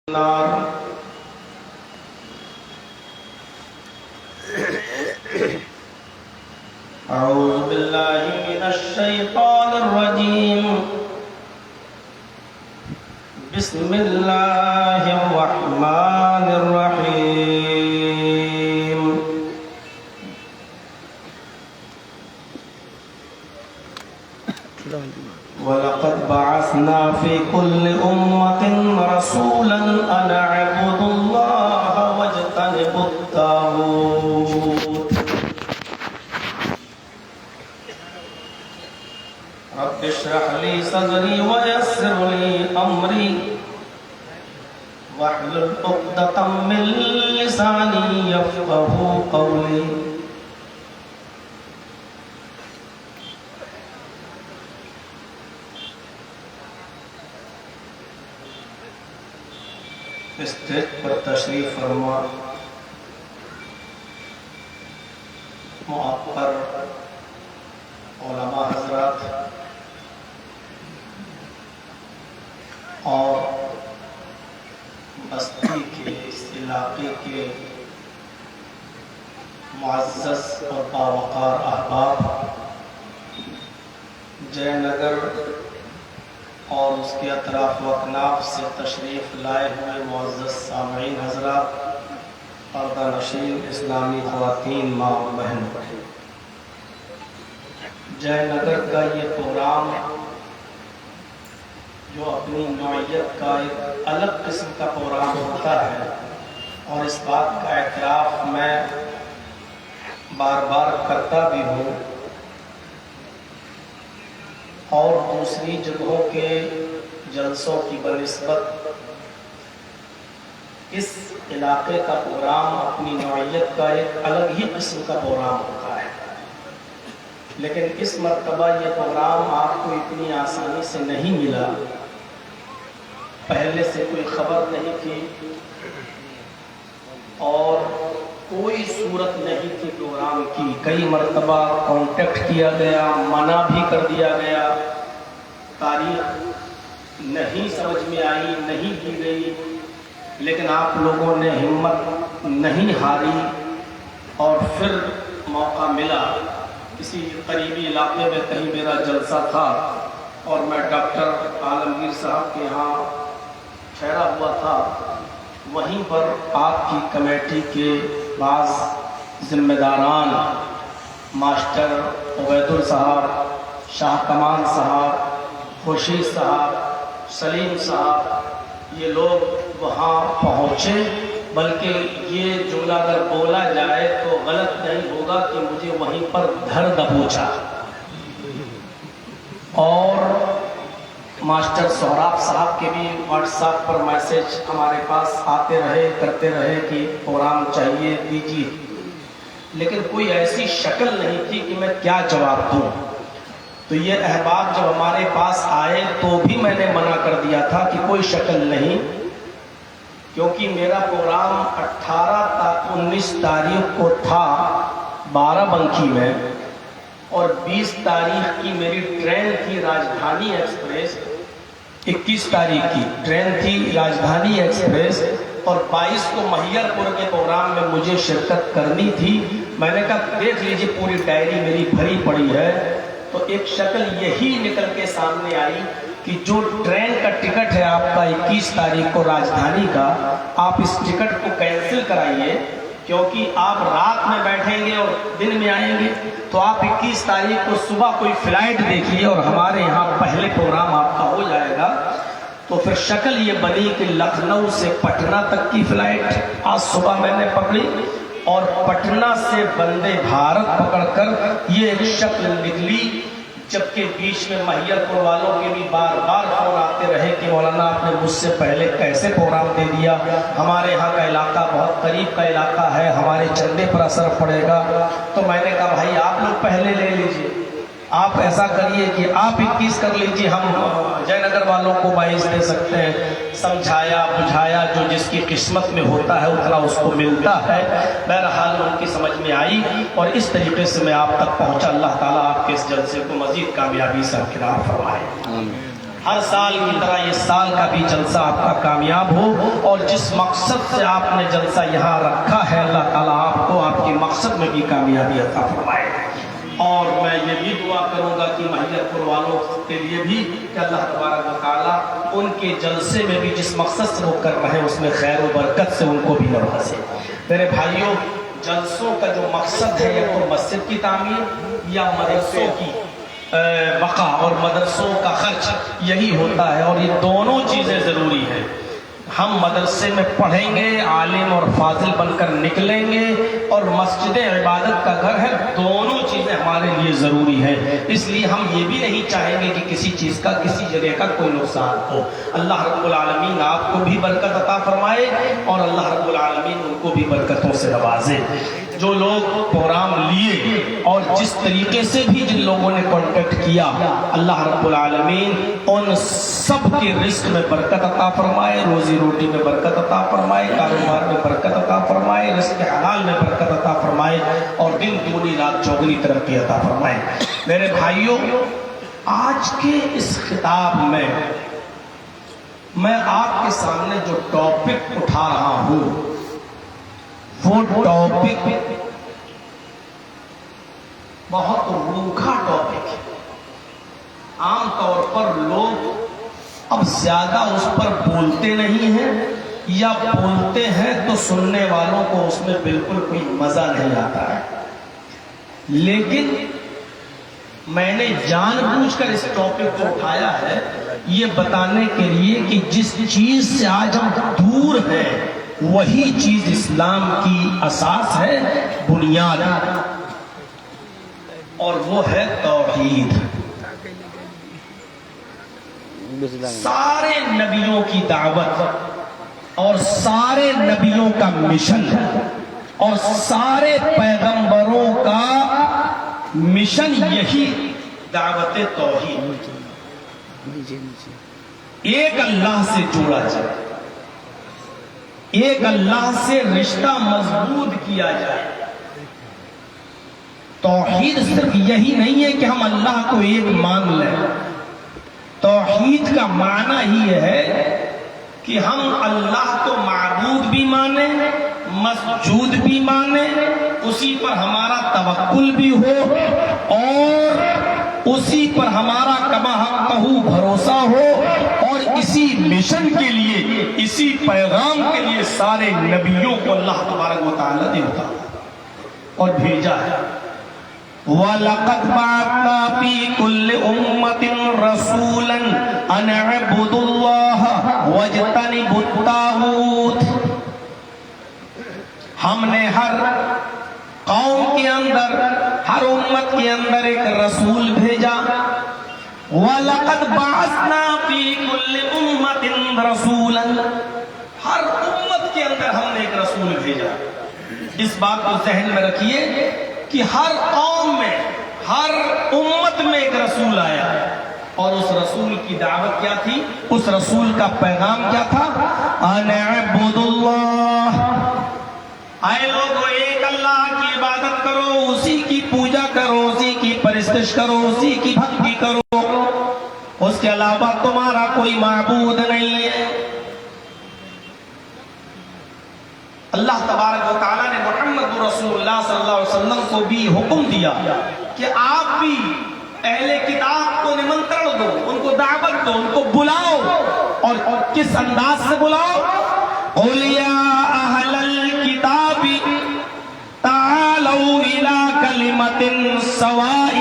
النار أعوذ بالله من الشيطان الرجيم بسم الله الرحمن الرحيم وَلَقَدْ بَعَثْنَا فِي كُلِّ أُمَّةٍ رَسُولًا أَنِ اعْبُدُوا اللَّهَ وَاجْتَنِبُوا الطَّاغُوتَ رَبِّ اشْرَحْ لِي صَدْرِي وَيَسِّرْ لِي أَمْرِي وَاحْلُلْ عُقْدَةً مِّن لِّسَانِي يَفْقَهُوا قَوْلِي اسٹیج پر تشریف فرما معطر علماء حضرات اور بستی کے اس علاقے کے معزز اور باوقار احباب، جے نگر اور اس کے اطراف و اکناف سے تشریف لائے ہوئے معزز سامعین حضرات، پردہ نشین اسلامی خواتین، ماں و بہن، جے نگر کا یہ پروگرام جو اپنی نوعیت کا ایک الگ قسم کا پروگرام ہوتا ہے، اور اس بات کا اعتراف میں بار بار کرتا بھی ہوں، اور دوسری جگہوں کے جلسوں کی بنسبت اس علاقے کا پروگرام اپنی نوعیت کا ایک الگ ہی قسم کا پروگرام ہوتا ہے، لیکن اس مرتبہ یہ پروگرام آپ کو اتنی آسانی سے نہیں ملا، پہلے سے کوئی خبر نہیں تھی اور کوئی صورت نہیں تھی پروگرام کی، کئی مرتبہ کانٹیکٹ کیا گیا، منع بھی کر دیا گیا، تاریخ نہیں سمجھ میں آئی، نہیں دی گئی، لیکن آپ لوگوں نے ہمت نہیں ہاری اور پھر موقع ملا۔ کسی قریبی علاقے میں کہیں میرا جلسہ تھا اور میں ڈاکٹر عالمگیر صاحب کے یہاں ٹھہرا ہوا تھا، وہیں پر آپ کی کمیٹی کے بعض ذمہ داران، ماسٹر عبید صاحب، شاہ کمان صاحب، خورشید صاحب، سلیم صاحب، یہ لوگ وہاں پہنچے، بلکہ یہ جملہ اگر بولا جائے تو غلط نہیں ہوگا کہ مجھے وہیں پر دھر دبوچا، اور ماسٹر سہراب صاحب کے بھی واٹس ایپ پر میسج ہمارے پاس آتے رہے، کرتے رہے کہ پروگرام چاہیے، دیجیے، لیکن کوئی ایسی شکل نہیں تھی کہ میں کیا جواب دوں۔ تو یہ احباب جب ہمارے پاس آئے تو بھی میں نے منع کر دیا تھا کہ کوئی شکل نہیں، کیونکہ میرا پروگرام 19 تاریخ کو تھا بارہ بنکی میں، اور 20 تاریخ کی میری ٹرین تھی راجدھانی ایکسپریس، 21 تاریخ کی ٹرین تھی راجدھانی ایکسپریس، اور 22 کو مہیر پور کے پروگرام میں مجھے شرکت کرنی تھی۔ میں نے کہا دیکھ لیجیے پوری ڈائری میری بھری پڑی ہے، تو ایک شکل یہی نکل کے سامنے آئی کہ جو ٹرین کا ٹکٹ ہے آپ کا 21 تاریخ کو راجدھانی کا، آپ اس ٹکٹ کو کینسل کرائیے، کیونکہ آپ رات میں بیٹھیں گے اور دن میں آئیں گے، تو آپ 21 تاریخ کو صبح کوئی فلائٹ دیکھیے اور ہمارے یہاں پہلے پروگرام آپ کا ہو جائے گا۔ تو پھر شکل یہ بنی کہ لکھنؤ سے پٹنہ تک کی فلائٹ آج صبح میں نے پکڑی، اور پٹنہ سے وندے بھارت پکڑ کر یہ ایک شکل نکلی، جبکہ بیچ میں مہیر پور والوں کے بھی بار بار فون آتے رہے کہ مولانا آپ نے مجھ سے پہلے کیسے پروگرام دے دیا، ہمارے یہاں کا علاقہ بہت قریب کا علاقہ ہے، ہمارے چندے پر اثر پڑے گا۔ تو میں نے کہا بھائی آپ لوگ پہلے لے لیجئے، آپ ایسا کریے کہ آپ 21 کر لیجئے، ہم جے نگر والوں کو 22 دے سکتے ہیں۔ سمجھایا بجھایا، جو جس کی قسمت میں ہوتا ہے اتنا اس کو ملتا ہے، بہرحال ان کی سمجھ میں آئی، اور اس طریقے سے میں آپ تک پہنچا۔ اللہ تعالیٰ آپ کے اس جلسے کو مزید کامیابی سے ہمکنار فرمائے۔ ہر سال کی طرح یہ سال کا بھی جلسہ آپ کا کامیاب ہو، اور جس مقصد سے آپ نے جلسہ یہاں رکھا ہے اللہ تعالیٰ آپ کو آپ کے مقصد میں بھی کامیابی عطا فرمائے۔ اور میں یہ بھی دعا کروں گا کہ مہیت پور والوں کے لیے بھی کہ اللہ تبارک و تعالیٰ ان کے جلسے میں بھی جس مقصد سے وہ کر رہے ہیں اس میں خیر و برکت سے ان کو بھی نوازے۔ میرے بھائیوں، جلسوں کا جو مقصد ہے یا تو مسجد کی تعمیر یا مدرسوں کی بقا اور مدرسوں کا خرچ، یہی ہوتا ہے، اور یہ دونوں چیزیں ضروری ہیں۔ ہم مدرسے میں پڑھیں گے، عالم اور فاضل بن کر نکلیں گے، اور مسجد عبادت کا گھر ہے، دونوں چیزیں ہمارے لیے ضروری ہیں۔ اس لیے ہم یہ بھی نہیں چاہیں گے کہ کسی چیز کا کسی جگہ کا کوئی نقصان ہو۔ اللہ رب العالمین آپ کو بھی برکت عطا فرمائے، اور اللہ رب العالمین ان کو بھی برکتوں سے نوازے۔ جو لوگ پروگرام لیے اور جس طریقے سے بھی جن لوگوں نے کانٹیکٹ کیا، اللہ رب العالمین ان سب کے رزق میں برکت عطا فرمائے، روزی روٹی میں برکت عطا فرمائے، کاروبار میں برکت عطا فرمائے، رزق حلال میں برکت عطا فرمائے، اور دن دگنی رات چوگنی ترقی عطا فرمائے۔ میرے بھائیوں، آج کے اس خطاب میں آپ کے سامنے جو ٹاپک اٹھا رہا ہوں وہ ٹاپک بہت روکھا ٹاپک ہے۔ عام طور پر لوگ اب زیادہ اس پر بولتے نہیں ہیں، یا بولتے ہیں تو سننے والوں کو اس میں بالکل کوئی مزہ نہیں آتا ہے۔ لیکن میں نے جان بوجھ کر اس ٹاپک کو اٹھایا ہے یہ بتانے کے لیے کہ جس چیز سے آج ہم دور ہیں وہی چیز اسلام کی اساس ہے، بنیاد، اور وہ ہے توحید۔ سارے نبیوں کی دعوت اور سارے نبیوں کا مشن اور سارے پیغمبروں کا مشن یہی دعوت توحید، ایک اللہ سے جوڑا جائے، ایک اللہ سے رشتہ مضبوط کیا جائے۔ توحید صرف یہی نہیں ہے کہ ہم اللہ کو ایک مان لیں، توحید کا معنی ہی ہے کہ ہم اللہ کو معبود بھی مانیں، مسجود بھی مانیں، اسی پر ہمارا توکل بھی ہو، اور اسی پر ہمارا کما حقہ بھروسہ ہو، اور اسی مشن کے لیے، اسی پیغام کے لیے سارے نبیوں کو اللہ تبارک و تعالیٰ نے اتارا اور بھیجا ہے۔ وَلَقَدْ بَعَثْنَا فِي كُلِّ أُمَّةٍ رَسُولًا أَنِ اعْبُدُوا اللَّهَ وَاجْتَنِبُوا الطَّاغُوتَ۔ ہم نے ہر قوم کے اندر، ہر امت کے اندر ایک رسول بھیجا۔ وَلَقَدْ بَعَثْنَا فِي كُلِّ أُمَّةٍ رَسُولًا، ہر امت کے اندر ہم نے ایک رسول بھیجا۔ اس بات کو ذہن میں رکھیے کہ ہر قوم میں، ہر امت میں ایک رسول آیا، اور اس رسول کی دعوت کیا تھی؟ اس رسول کا پیغام کیا تھا؟ ان اعبدوا اللہ، اے لوگو ایک اللہ کی عبادت کرو، اسی کی پوجا کرو، اسی کی پرستش کرو، اسی کی بھکتی کرو، اس کے علاوہ تمہارا کوئی معبود نہیں ہے۔ اللہ تبارک و تعالیٰ نے محمد رسول اللہ صلی اللہ علیہ وسلم کو بھی حکم دیا کہ آپ بھی اہل کتاب کو نمنترن دو، ان کو دعوت دو، ان کو بلاؤ، اور کس انداز سے بلاؤ؟ قُلْ يَا أَهْلَ الْكِتَابِ تَعَالَوْا إِلَىٰ كَلِمَةٍ سَوَاءٍ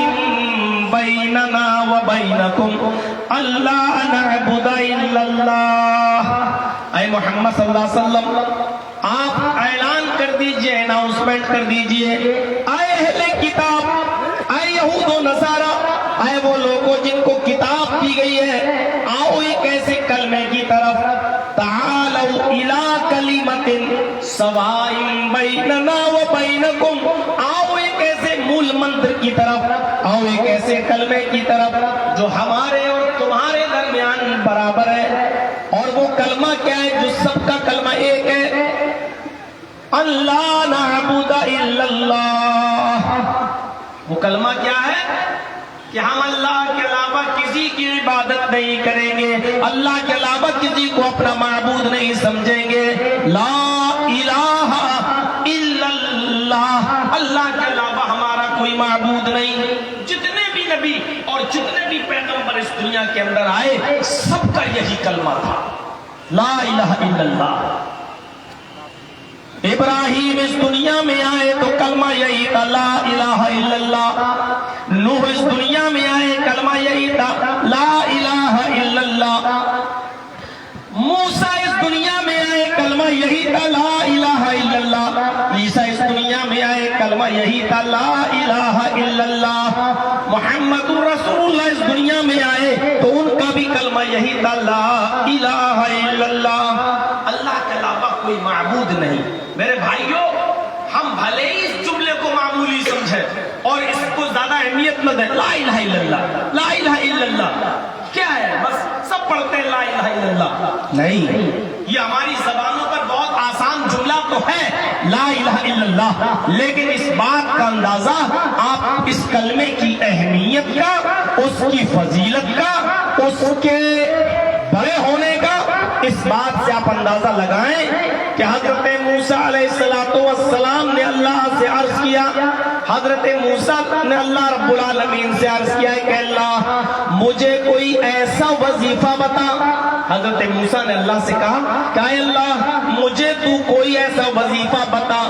بَيْنَنَا وَبَيْنَكُمْ أَلَّا نَعْبُدَ إِلَّا اللَّهَ۔ اے محمد صلی اللہ علیہ وسلم، آپ اعلان کر دیجئے، اناؤنسمنٹ کر دیجئے، اے اہل کتاب، اے یہود و نصارہ، اے وہ لوگوں جن کو کتاب دی گئی ہے، آؤ ایک ایسے کلمے کی طرف، تعالوا الی کلمۃ سواء بیننا وبینکم، آؤ ایک ایسے مول منتر کی طرف، آؤ ایک ایسے کلمے کی طرف جو ہمارے اور تمہارے درمیان برابر ہے۔ اور وہ کلمہ کیا ہے؟ جو سب کا کلمہ ایک ہے، اللہ نعبد الا اللہ۔ وہ کلمہ کیا ہے؟ کہ ہم اللہ کے علاوہ کسی کی عبادت نہیں کریں گے، اللہ کے علاوہ کسی کو اپنا معبود نہیں سمجھیں گے. لا الہ الا اللہ، اللہ کے علاوہ ہمارا کوئی معبود نہیں. جتنے بھی نبی اور جتنے بھی پیغمبر اس دنیا کے اندر آئے سب کا یہی کلمہ تھا، لا الہ الا اللہ. ابراہیم اس دنیا میں آئے تو کلمہ یہی تھا، لا الہ الا اللہ. نوح اس دنیا میں آئے کلمہ یہی تھا، لا الہ الا اللہ. موسیٰ اس دنیا میں آئے کلمہ یہی تھا، لا الہ الا اللہ. عیسیٰ اس دنیا میں آئے کلمہ یہی تھا، لا الہ الا اللہ. محمد رسول اللہ اس دنیا میں آئے تو ان کا بھی کلمہ یہی تھا، لا الہ الا اللہ. اللہ کے علاوہ کوئی معبود نہیں. میرے بھائیوں، ہم بھلے ہی اس جملے کو معمولی سمجھیں اور اس کو زیادہ اہمیت نہ دیں، لا الہ الا اللہ، لا الہ الا اللہ کیا ہے؟ بس سب پڑھتے ہیں لا الہ الا اللہ. نہیں، یہ ہماری زبانوں پر بہت آسان جملہ تو ہے لا الہ الا اللہ، لیکن اس بات کا اندازہ آپ اس کلمے کی اہمیت کا، اس کی فضیلت کا، اس کے بڑے ہونے کا، اس بات سے آپ اندازہ لگائیں کہ حضرت موسیٰ علیہ السلام نے اللہ سے عرض کیا، حضرت موسیٰ نے اللہ رب العالمین سے عرض کیا کہ اللہ مجھے کوئی ایسا وظیفہ بتا. حضرت موسیٰ نے اللہ سے کہا کہ اے اللہ مجھے تو کوئی ایسا وظیفہ بتا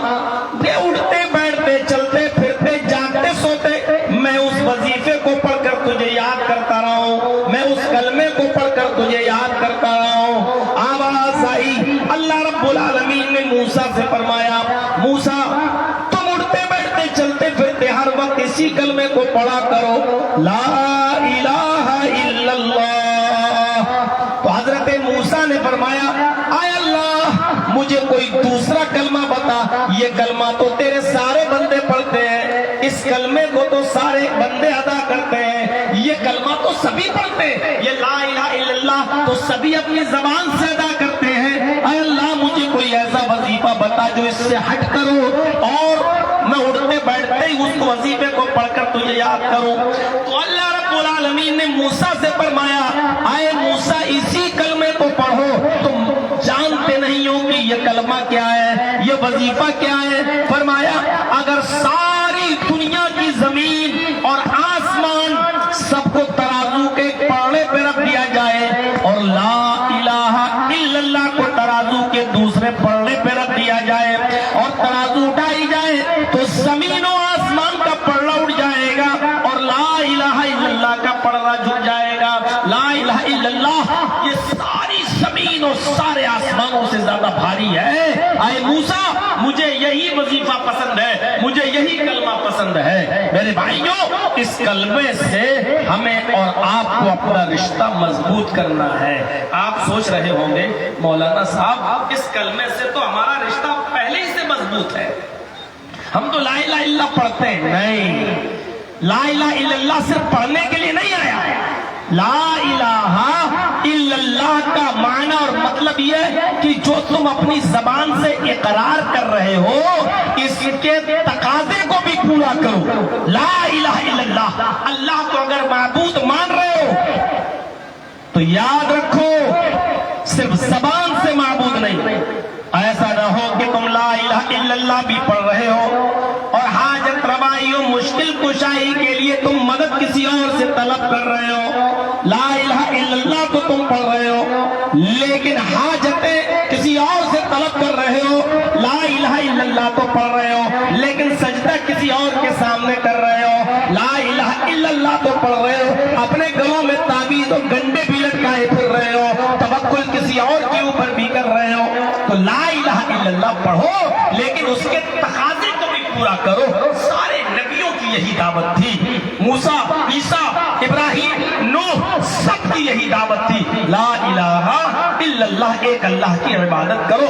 کہ اٹھتے بیٹھتے چلتے پھرتے جاگتے سوتے میں اس وظیفے کو پڑھ کر تجھے یاد کرتا رہا ہوں، میں اس کلمے کو پڑھ کر تجھے یاد کرتا رہا ہوں. آواز آئی، اللہ رب العالمین نے موسیٰ سے فرمایا، موسیٰ تم اٹھتے بیٹھتے چلتے پھرتے ہر وقت اسی کلمے کو پڑھا کرو، لا الہ الا اللہ. تو حضرت موسیٰ نے فرمایا اے اللہ مجھے کوئی دوسرا کلمہ بتا، یہ کلمہ تو تیرے سارے بندے پڑھتے ہیں، اس کلمے کو تو سارے بندے ادا کرتے ہیں، یہ کلمہ تو سبھی پڑھتے ہیں، یہ لا الہ الا اللہ تو سبھی اپنی زبان سے ادا کرتے ہیں. اے اللہ مجھے کوئی ایسا وظیفہ بتا جو اس سے ہٹ کرو اور میں اٹھتے بیٹھتے ہی اس وظیفے کو پڑھ کر تجھے یاد کروں. تو اللہ رب العالمین نے موسیٰ سے فرمایا اے موسیٰ اسی کلمے کو پڑھو، تم جانتے نہیں ہو کہ یہ کلمہ کیا ہے، یہ وظیفہ کیا ہے. فرمایا اگر ساری دنیا کی زمین اور آسمان سب کو ترازو کے پاڑے پہ رکھ دیا جائے اور لا الہ الا اللہ کو ترازو کے دوسرے پڑے پہ رکھ دیا جائے اور ترازو اٹھائی جائے تو زمین و آسمان کا پلڑا اٹھ جائے گا اور لا الہ الا اللہ کا پلڑا جھک جائے گا. لا الہ الا اللہ یہ ساری زمین اور سارے آسمانوں سے زیادہ بھاری ہے. اے موسیٰ مجھے یہی وظیفہ پسند ہے، مجھے یہی کلمہ پسند ہے. میرے بھائیوں اس کلمے سے ہمیں اور آپ کو اپنا رشتہ مضبوط کرنا ہے. آپ سوچ رہے ہوں گے مولانا صاحب اس کلمے سے تو ہمارا رشتہ پہلے ہی سے مضبوط ہے، ہم تو لا الہ الا اللہ پڑھتے ہیں. نہیں، لا الہ الا اللہ صرف پڑھنے کے لیے نہیں آیا. لا الہ الا اللہ کا معنی اور مطلب یہ ہے کہ جو تم اپنی زبان سے اقرار کر رہے ہو اس کے تقاضے کو بھی پورا کرو. لا الہ الا اللہ، اللہ کو اگر معبود مان رہے ہو تو یاد رکھو صرف زبان سے معبود نہیں. ایسا نہ ہو کہ تم لا الہ الا اللہ بھی پڑھ رہے ہو اور حاجت روائی و مشکل کشائی کے لیے تم مدد کسی اور سے طلب کر رہے ہو. لا الہ الا اللہ تو تم پڑھ رہے ہو لیکن حاجتیں کسی اور سے طلب کر رہے ہو. لا الہ الا اللہ تو پڑھ رہے ہو لیکن سجدہ کسی اور کے سامنے کر رہے ہو. لا الہ الا اللہ تو پڑھ رہے ہو، اپنے گلوں میں تعویذ و گنڈے بھی لٹکائے پھر رہے ہو، توکل کسی اور کے اوپر بھی کر رہے ہو. تو لا الہ الا اللہ پڑھو لیکن اس کے تقاضے کو بھی پورا کرو. سارے نبیوں کی یہی دعوت تھی، موسیٰ، عیسیٰ، ابراہیم، نوح سب کی یہی دعوت تھی. لا الہ الا اللہ، ایک اللہ کی عبادت کرو.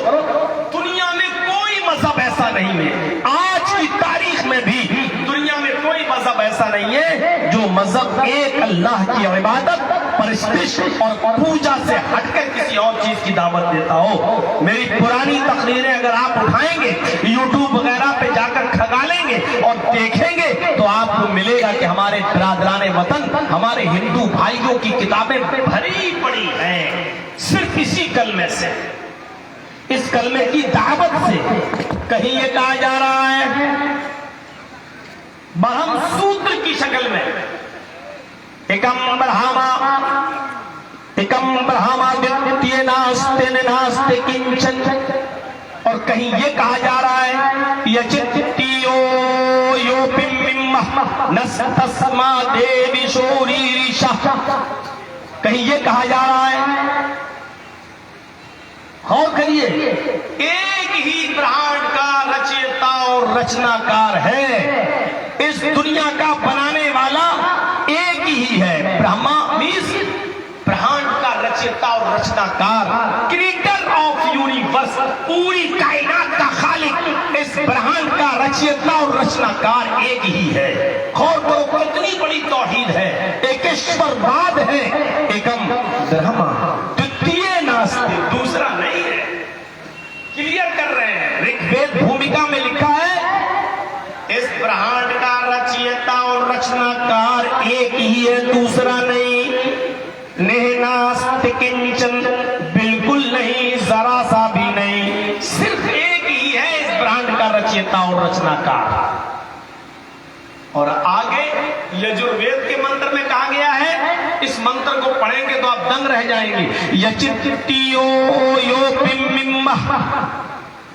دنیا میں کوئی مذہب ایسا نہیں ہے، آج کی تاریخ میں بھی دنیا میں کوئی مذہب ایسا نہیں ہے جو مذہب ایک اللہ کی عبادت، پرستش اور پوجا سے ہٹ کر کسی اور چیز کی دعوت دیتا ہو. میری پرانی تقریریں اگر آپ اٹھائیں گے یوٹیوب وغیرہ پہ جا کر کھگالیں گے اور دیکھیں گے تو آپ کو ملے گا کہ ہمارے برادران وطن ہمارے ہندو بھائیوں کی کتابیں بھری پڑی ہیں صرف اسی کلمے سے، اس کلمے کی دعوت سے۔ کہیں یہ کہا جا رہا ہے برہم سوتر کی شکل میں ایکم برہما دتیہ ناستے ناستے کنچن، اور کہیں یہ کہا جا رہا ہے یچتیو یو بم نستسما دیوی شوری ریشا، کہیں یہ کہا جا رہا ہے۔ غور کریے، ایک ہی برہمنڈ کا رچیتا اور رچنا کار ہے، اس دنیا کا بنانے والا ایک ہی ہے۔ برہما مینس برہمنڈ کا رچیتا اور رچنا کار، کریٹر آف یونیورس، پوری کائنات کا خالق، اس برہمنڈ کا رچیتا اور رچنا کار ایک ہی ہے۔ غور کرو کتنی بڑی توحید ہے، ایکشور واد ہے، ایکم برہما دتیہ ناستے، دوسرا نہیں ہے۔ کلیئر کر رہے ہیں، رگ وید بھومکا میں لکھا ہے اس برہمنڈ کا رچیتا اور رچنا کار ایک ہی ہے، دوسرا نہیں۔ نہناست کنچن، بالکل نہیں، ذرا سا بھی نہیں، صرف ایک ہی ہے اس برہمنڈ کا رچیتا اور رچنا کار۔ اور آگے یجروید کے منتر میں کہا گیا ہے، اس منتر کو پڑھیں گے تو آپ دنگ رہ جائیں گے۔ یچتیو یو بم،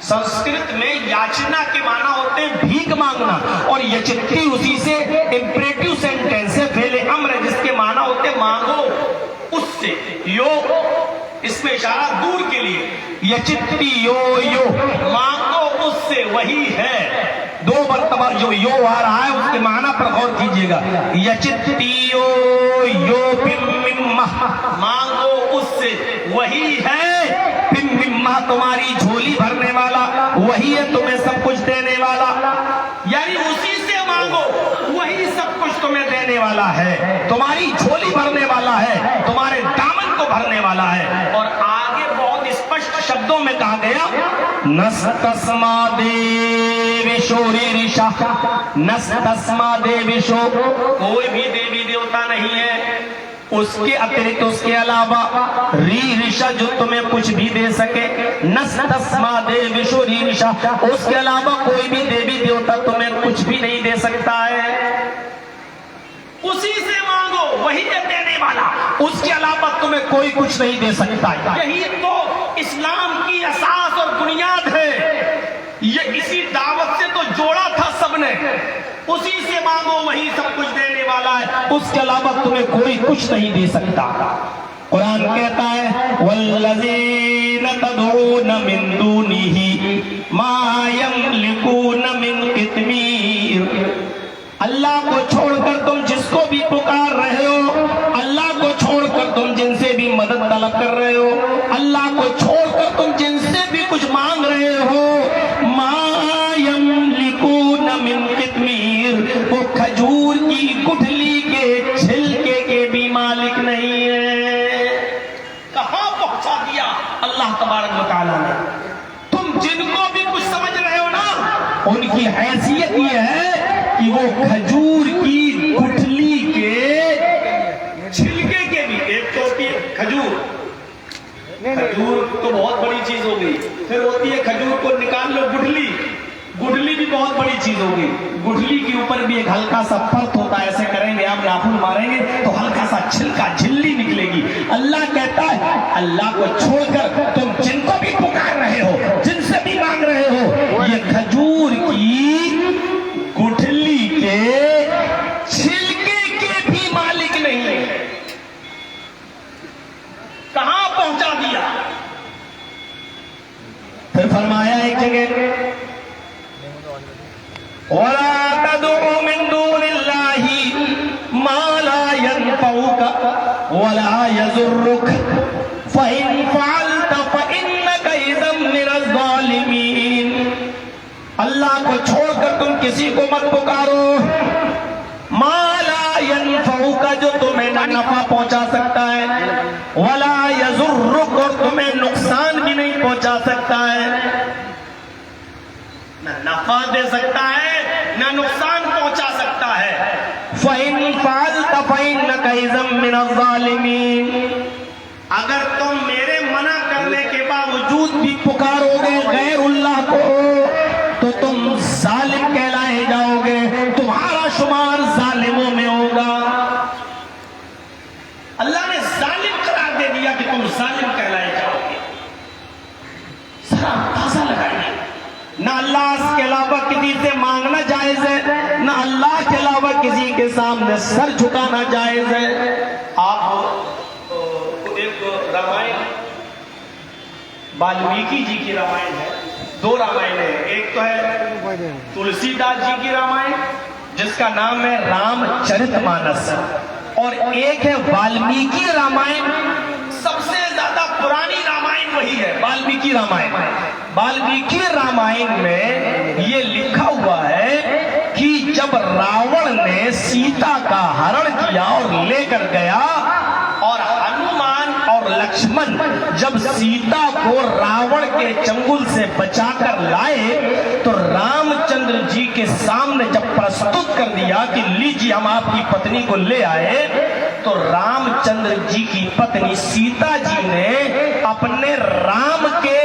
سنسکرت میں یاچنا کے معنی ہوتے ہیں بھیک مانگنا، اور یچتی اسی سے امپریٹیو سینٹینس ہے، فعل امر ہے، جس کے معنی ہوتے ہیں مانگو اس سے، یو اس میں اشارہ دور کے لیے، یچتی یو یو مانگو اس سے، وہی ہے۔ دو مرتبہ جو یو آ رہا ہے اس کے معنی پر غور کیجئے گا۔ یچتی یو یو بم، مانگو اس سے، وہی ہے۔ بم تمہاری جھولی بھرنے والا، وہی ہے تمہیں سب کچھ دینے والا، یعنی اسی سے مانگو، وہی سب کچھ تمہیں دینے والا ہے، تمہاری جھولی بھرنے والا ہے، تمہارے دامن کو بھرنے والا ہے۔ اور آگے بہت اسپشٹ شبدوں میں کہا گیا، نستسما دیوی شوری ریشا، نستسما دیوی شو، کوئی بھی دیوی دیوتا نہیں ہے اس کے اترکت، اس کے علاوہ، ری رشا جو تمہیں کچھ بھی دے سکے، نستسما دیوی شوری رشا، اس کے علاوہ کوئی بھی دیوی دیوتا تمہیں کچھ بھی نہیں دے سکتا ہے، اسی سے مانگو، وہی ہے دینے والا، اس کے علاوہ تمہیں کوئی کچھ نہیں دے سکتا۔ یہی تو اسلام کی اساس اور بنیاد ہے، یہ اسی دعوت سے تو جوڑا تھا سب نے، اسی سے مانگو، وہی سب کچھ دینے والا ہے، اس کے علاوہ تمہیں کوئی کچھ نہیں دے سکتا۔ قرآن کہتا ہے والذین تدعون من دونہ ما یملکون من قطمیر، اللہ کو چھوڑ کر تم جس کو بھی پکار رہے ہو، اللہ کو چھوڑ کر تم جن سے بھی مدد طلب کر رہے ہو، اللہ کو چھوڑ کر تم جن سے بھی کچھ مانگ رہے ہو، ما یملکون من قطمیر، وہ کھجور کی گٹھلی کے چھلکے کے بھی مالک نہیں ہے۔ کہاں پہنچا دیا اللہ تبارک و تعالیٰ نے؟ تم جن کو بھی کچھ سمجھ رہے ہو نا، ان کی حیثیت یہ ہے کہ وہ کھجور کی گٹھلی کے چھلکے کے بھی، ایک تو ہوتی ہے کھجور تو بہت بڑی چیز ہو گئی، پھر ہوتی ہے کھجور کو نکال لو گٹھلی بھی بہت بڑی چیز ہوگی، گٹھلی کے اوپر بھی ایک ہلکا سا پرت ہوتا ہے، ایسے کریں گے آپ ناخن ماریں گے تو ہلکا سا چھلکا جھلی نکلے گی۔ اللہ کہتا ہے اللہ کو چھوڑ کر تم جن کو بھی پکار رہے ہو، جن سے بھی مانگ رہے ہو، یہ کھجور کی گٹھلی کے چھلکے کے بھی مالک نہیں ہے۔ کہاں پہنچا دیا؟ پھر فرمایا ایک جگہ وَلَا تَدْعُ مِن دُونِ اللَّهِ مَا لَا يَنفَعُكَ وَلَا يَضُرُّكَ فَإِن فَعَلْتَ فَإِنَّكَ إِذًا مِنَ الظَّالِمِينَ، اللہ کو چھوڑ کر تم کسی کو مت پکارو، مَا لَا يَنفَعُكَ جو تمہیں نہ نفع پہنچا سکتا ہے، وَلَا يَضُرُّكَ اور تمہیں نقصان بھی نہیں پہنچا سکتا ہے، نہ نفع دے سکتا ہے نہ نقصان پہنچا سکتا ہے۔ فَإِن فَعَلْتَ فإنك إذا من الظالمين. اگر تم میرے منع کرنے کے باوجود بھی پکارو گے غیر اللہ کو تو تم ظالم کہلائے جاؤ گے، تمہارا شمار ظالموں میں ہوگا. اللہ نے ظالم قرار دے دیا کہ تم ظالم کہلائے جاؤ گے. ذرا اندازہ لگائیے، نہ اللہ کے علاوہ کسی سے مانگنا جائز ہے، نہ اللہ کے علاوہ کسی کے سامنے سر جھکانا جائز ہے. آپ ایک رامائن والمیکی جی کی رامائن ہے، دو رامائن ہے. ایک تو ہے تلسی داس جی کی رامائن جس کا نام ہے رام چرت مانس، اور ایک ہے والمیکی رامائن. سب سے زیادہ پرانی رامائن وہی ہے، والمیکی رامائن. والمیکی رامائن میں یہ لکھا ہوا ہے کہ جب راوڑ نے سیتا کا ہرن کیا اور لے کر گیا، اور ہنومان اور لکشمن جب سیتا کو راوڑ کے چنگل سے بچا کر لائے تو رام چندر جی کے سامنے جب پرستت کر دیا کہ لیجیے ہم آپ کی پتنی کو لے آئے، تو رام چندر جی کی پتنی سیتا جی نے اپنے رام کے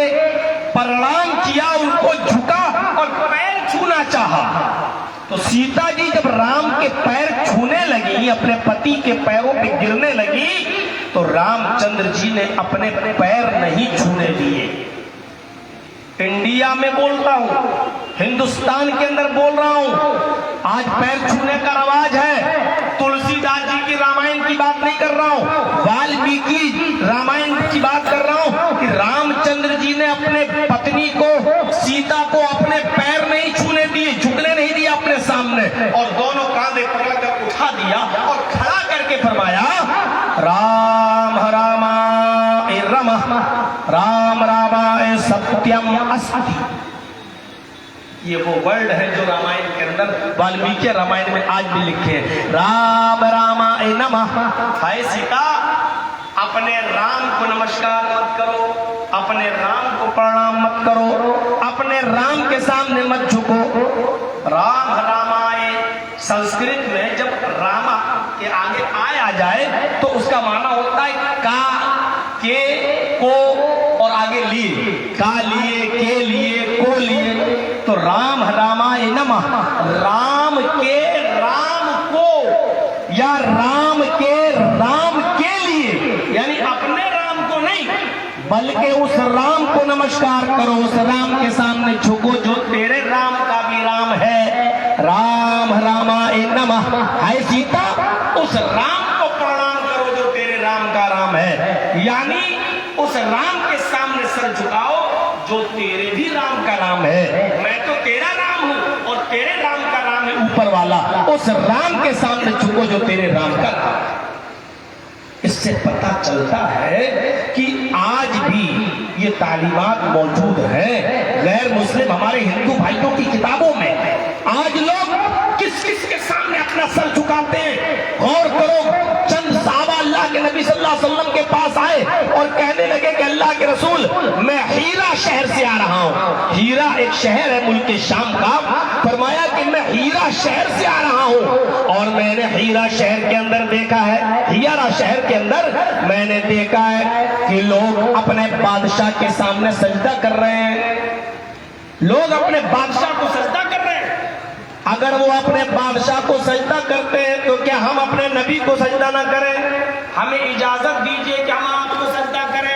پرنام کیا، ان کو جھکا اور پیر چھونا چاہا. تو سیتا جی جب رام کے پیر چھونے لگی، اپنے پتی کے پیروں پہ گرنے لگی، تو رام چندر جی نے اپنے پیر نہیں چھونے دیے. انڈیا میں بولتا ہوں، ہندوستان کے اندر بول رہا ہوں، آج پیر چھونے کا رواج ہے. تلسی داس جی کی رامائن کی بات نہیں کر رہا ہوں، والمیکی رامائن کی بات کر رہا ہوں کہ رام چندر جی نے اپنے پتنی کو سیتا کو اپنے پیر نہیں چھونے دیے، جھکنے نہیں دیا اپنے سامنے، اور دونوں کاندھے پکڑ کر اٹھا دیا اور کھڑا کر کے فرمایا رام رامائ رمہ رام رامائ ستیم استی. یہ وہ ورڈ ہے جو رامائن کے اندر والمیکی رامائن میں آج بھی لکھے ہیں. رام رامائ نمہ. ہائے سیتا، اپنے رام کو نمسکار مت کرو، اپنے رام کو پرنام مت کرو، اپنے رام کے سامنے مت جھکو. رام رامائے سنسکرت میں جب راما کے آگے آئے آ جائے تو اس کا معنی ہوتا ہے کا، کے، کو اور آگے لیے. کا لیے، کے لیے، کو لیے. تو رام رامائ نمہ، رام کے رام کو یا رام کے رام کے لیے، یعنی اپنے رام کو نہیں بلکہ اس رام کو نمسکار کرو، اس رام کے سامنے جھکو جو تیرے رام کا بھی رام ہے. رام رامائ نمہ. ہے سیتا، اس رام کو پرنام کرو جو تیرے رام کا رام ہے، یعنی اس رام کے سامنے سر جھکاؤ جو تیرے بھی رام کا رام ہے. میں تو تیرا رام ہوں اور تیرے رام کا رام ہے اوپر والا، اس رام کے سامنے جھکو جو تیرے رام کا رام ہے. اس سے پتہ چلتا ہے کہ آج بھی یہ تعلیمات موجود ہیں غیر مسلم ہمارے ہندو بھائیوں کی کتابوں میں. آج لوگ کس کس کے سامنے اپنا سر جھکاتے ہیں. غور کرو، چند صحابہ اللہ کے نبی صلی اللہ علیہ وسلم کے پاس آئے اور کہنے لگے کہ اللہ کے رسول میں ہیرا شہر سے آ رہا ہوں. ہیرا ایک شہر ہے ملک شام کا. فرمایا کہ میں ہیرا شہر سے آ رہا ہوں اور میں نے ہیرا شہر کے اندر دیکھا ہے، ہیرا شہر کے اندر میں نے دیکھا ہے کہ لوگ اپنے بادشاہ کے سامنے سجدہ کر رہے ہیں. لوگ اپنے بادشاہ کو سجدہ کر رہے ہیں. اگر وہ اپنے بادشاہ کو سجدہ کرتے ہیں تو کیا ہم اپنے نبی کو سجدہ نہ کریں؟ ہمیں اجازت دیجئے کہ ہم آپ کو سجدہ کریں.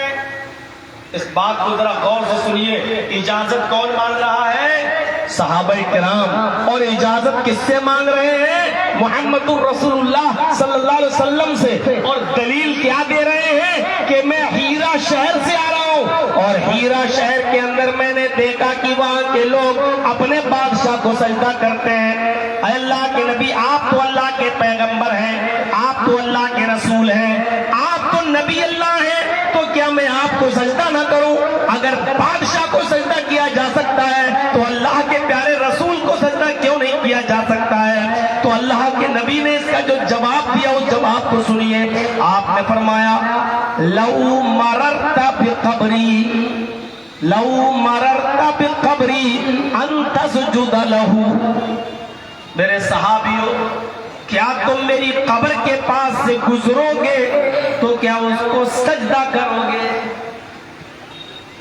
اس بات کو ذرا غور سے سنیے، اجازت کون مانگ رہا ہے؟ صحابہ کرام. اور اجازت کس سے مانگ رہے ہیں؟ محمد الرسول اللہ صلی اللہ علیہ وسلم سے. اور دلیل کیا دے رہے ہیں کہ میں ہیرا شہر سے آ رہا ہوں اور ہیرا شہر کے اندر میں نے دیکھا کہ وہاں کے لوگ اپنے بادشاہ کو سجدہ کرتے ہیں. اے اللہ کے نبی، آپ تو اللہ کے پیغمبر ہیں، آپ تو اللہ کے رسول ہیں، آپ تو نبی اللہ ہیں، تو کیا میں آپ کو سجدہ نہ کروں؟ اگر بادشاہ کو سجدہ کیا جا سکتا ہے تو اللہ کے پیارے رسول کو سجدہ کیوں نہیں کیا جا سکتا ہے؟ تو اللہ کے نبی نے اس کا جو جواب دیا اس جواب کو سنیے. آپ نے فرمایا لو مررت بقبری ان تسجد له. میرے صحابیوں، کیا تم میری قبر کے پاس سے گزرو گے تو کیا اس کو سجدہ کرو گے؟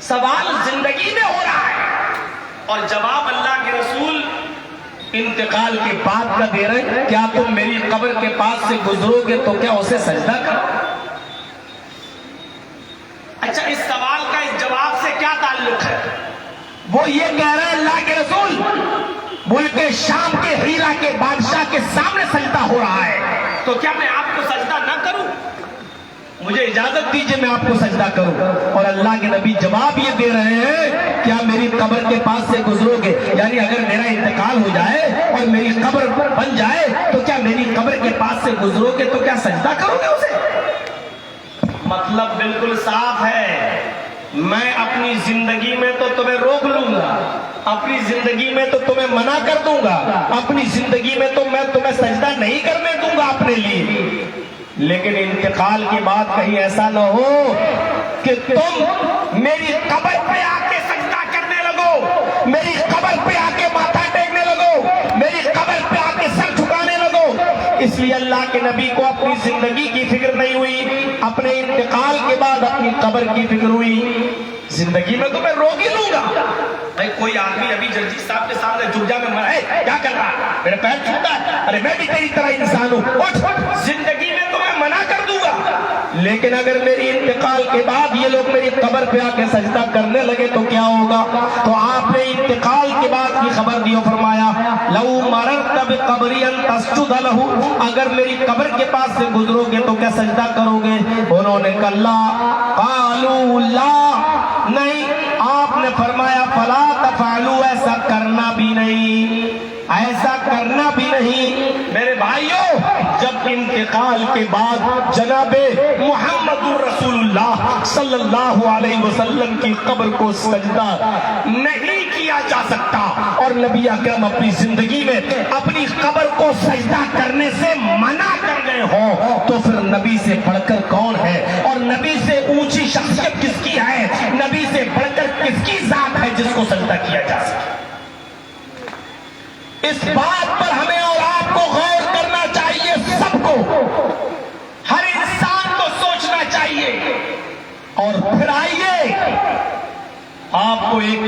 سوال زندگی میں ہو رہا ہے اور جواب اللہ کے رسول انتقال کے بعد کا دے رہے ہیں، کیا تم میری قبر کے پاس سے گزرو گے تو کیا اسے سجدہ کرو؟ اچھا، اس سوال کا اس جواب سے کیا تعلق ہے؟ وہ یہ کہہ رہے ہیں اللہ کے رسول ملک شام کے ہیرا کے بادشاہ کے سامنے سجدہ ہو رہا ہے، تو کیا میں آپ کو سجدہ نہ کروں؟ مجھے اجازت دیجئے میں آپ کو سجدہ کروں۔ اور اللہ کے نبی جواب یہ دے رہے ہیں، کیا میری قبر کے پاس سے گزرو گے، یعنی اگر میرا انتقال ہو جائے اور میری قبر بن جائے تو کیا میری قبر کے پاس سے گزرو گے تو کیا سجدہ کرو گے اسے؟ مطلب بالکل صاف ہے، میں اپنی زندگی میں تو تمہیں روک لوں گا، اپنی زندگی میں تو تمہیں منع کر دوں گا، اپنی زندگی میں تو میں تمہیں سجدہ نہیں کرنے دوں گا اپنے لیے، لیکن انتقال کے بعد کہیں ایسا نہ ہو کہ تم میری قبر پہ آ کے سجدہ کرنے لگو، میری قبر پہ آ کے ماتھا ٹیکنے لگو، میری قبر پہ آ کے سر جھکانے لگو۔ اس لیے اللہ کے نبی کو اپنی زندگی کی فکر نہیں ہوئی، اپنے انتقال کے بعد اپنی قبر کی فکر ہوئی۔ زندگی میں تو میں روک ہی لوں گا، کوئی آدمی ابھی جرجی صاحب کے سامنے جھک جا میں مرے کیا کر رہا ہے، میرے پیر چھوٹا ہے، ارے میں بھی تیری طرح انسان ہوں، اٹھ۔ زندگی میں تو میں منع کر دوں گا، لیکن اگر میری انتقال کے بعد یہ لوگ میری قبر پہ آ کے سجدہ کرنے لگے تو کیا ہوگا؟ تو آپ نے انتقال کے بعد کی خبر دی اور فرمایا لو مررت بقبری ان تسجد لہ، اگر میری قبر کے پاس سے گزرو گے تو کیا سجدہ کرو گے؟ انہوں نے کہا لا، قالوا لا، نہیں۔ آپ نے فرمایا فلا تفعلوا، ایسا کرنا بھی نہیں، ایسا کرنا بھی نہیں۔ میرے بھائیوں، جب انتقال کے بعد جناب محمد رسول اللہ صلی اللہ علیہ وسلم کی قبر کو سجدہ نہیں کیا جا سکتا اور نبی اکرم اپنی زندگی میں اپنی قبر کو سجدہ کرنے سے منع کر گئے ہوں تو پھر نبی سے بڑھ کر کون ہے؟ اور نبی سے اونچی شخصیت کس کی ہے؟ نبی سے بڑھ کر کس کی ذات ہے جس کو سجدہ کیا جا سکے؟ اس بات پر ہمیں اور آپ کو غور کرنا چاہیے، سب کو، ہر انسان کو سوچنا چاہیے۔ اور پھر آئیے آپ کو ایک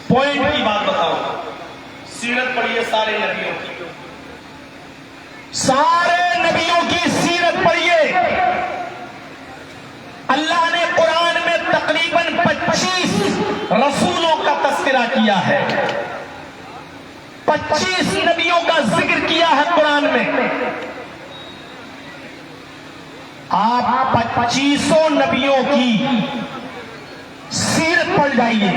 پوائنٹ کی بات بتاؤں، سیرت پڑھیے سارے نبیوں کی، سارے نبیوں کی سیرت پڑھیے۔ اللہ نے قرآن میں تقریباً 25 رسولوں کا تذکرہ کیا ہے، 25 نبیوں کا ذکر کیا ہے قرآن میں۔ آپ 25 نبیوں کی سیرت پڑھ جائیے۔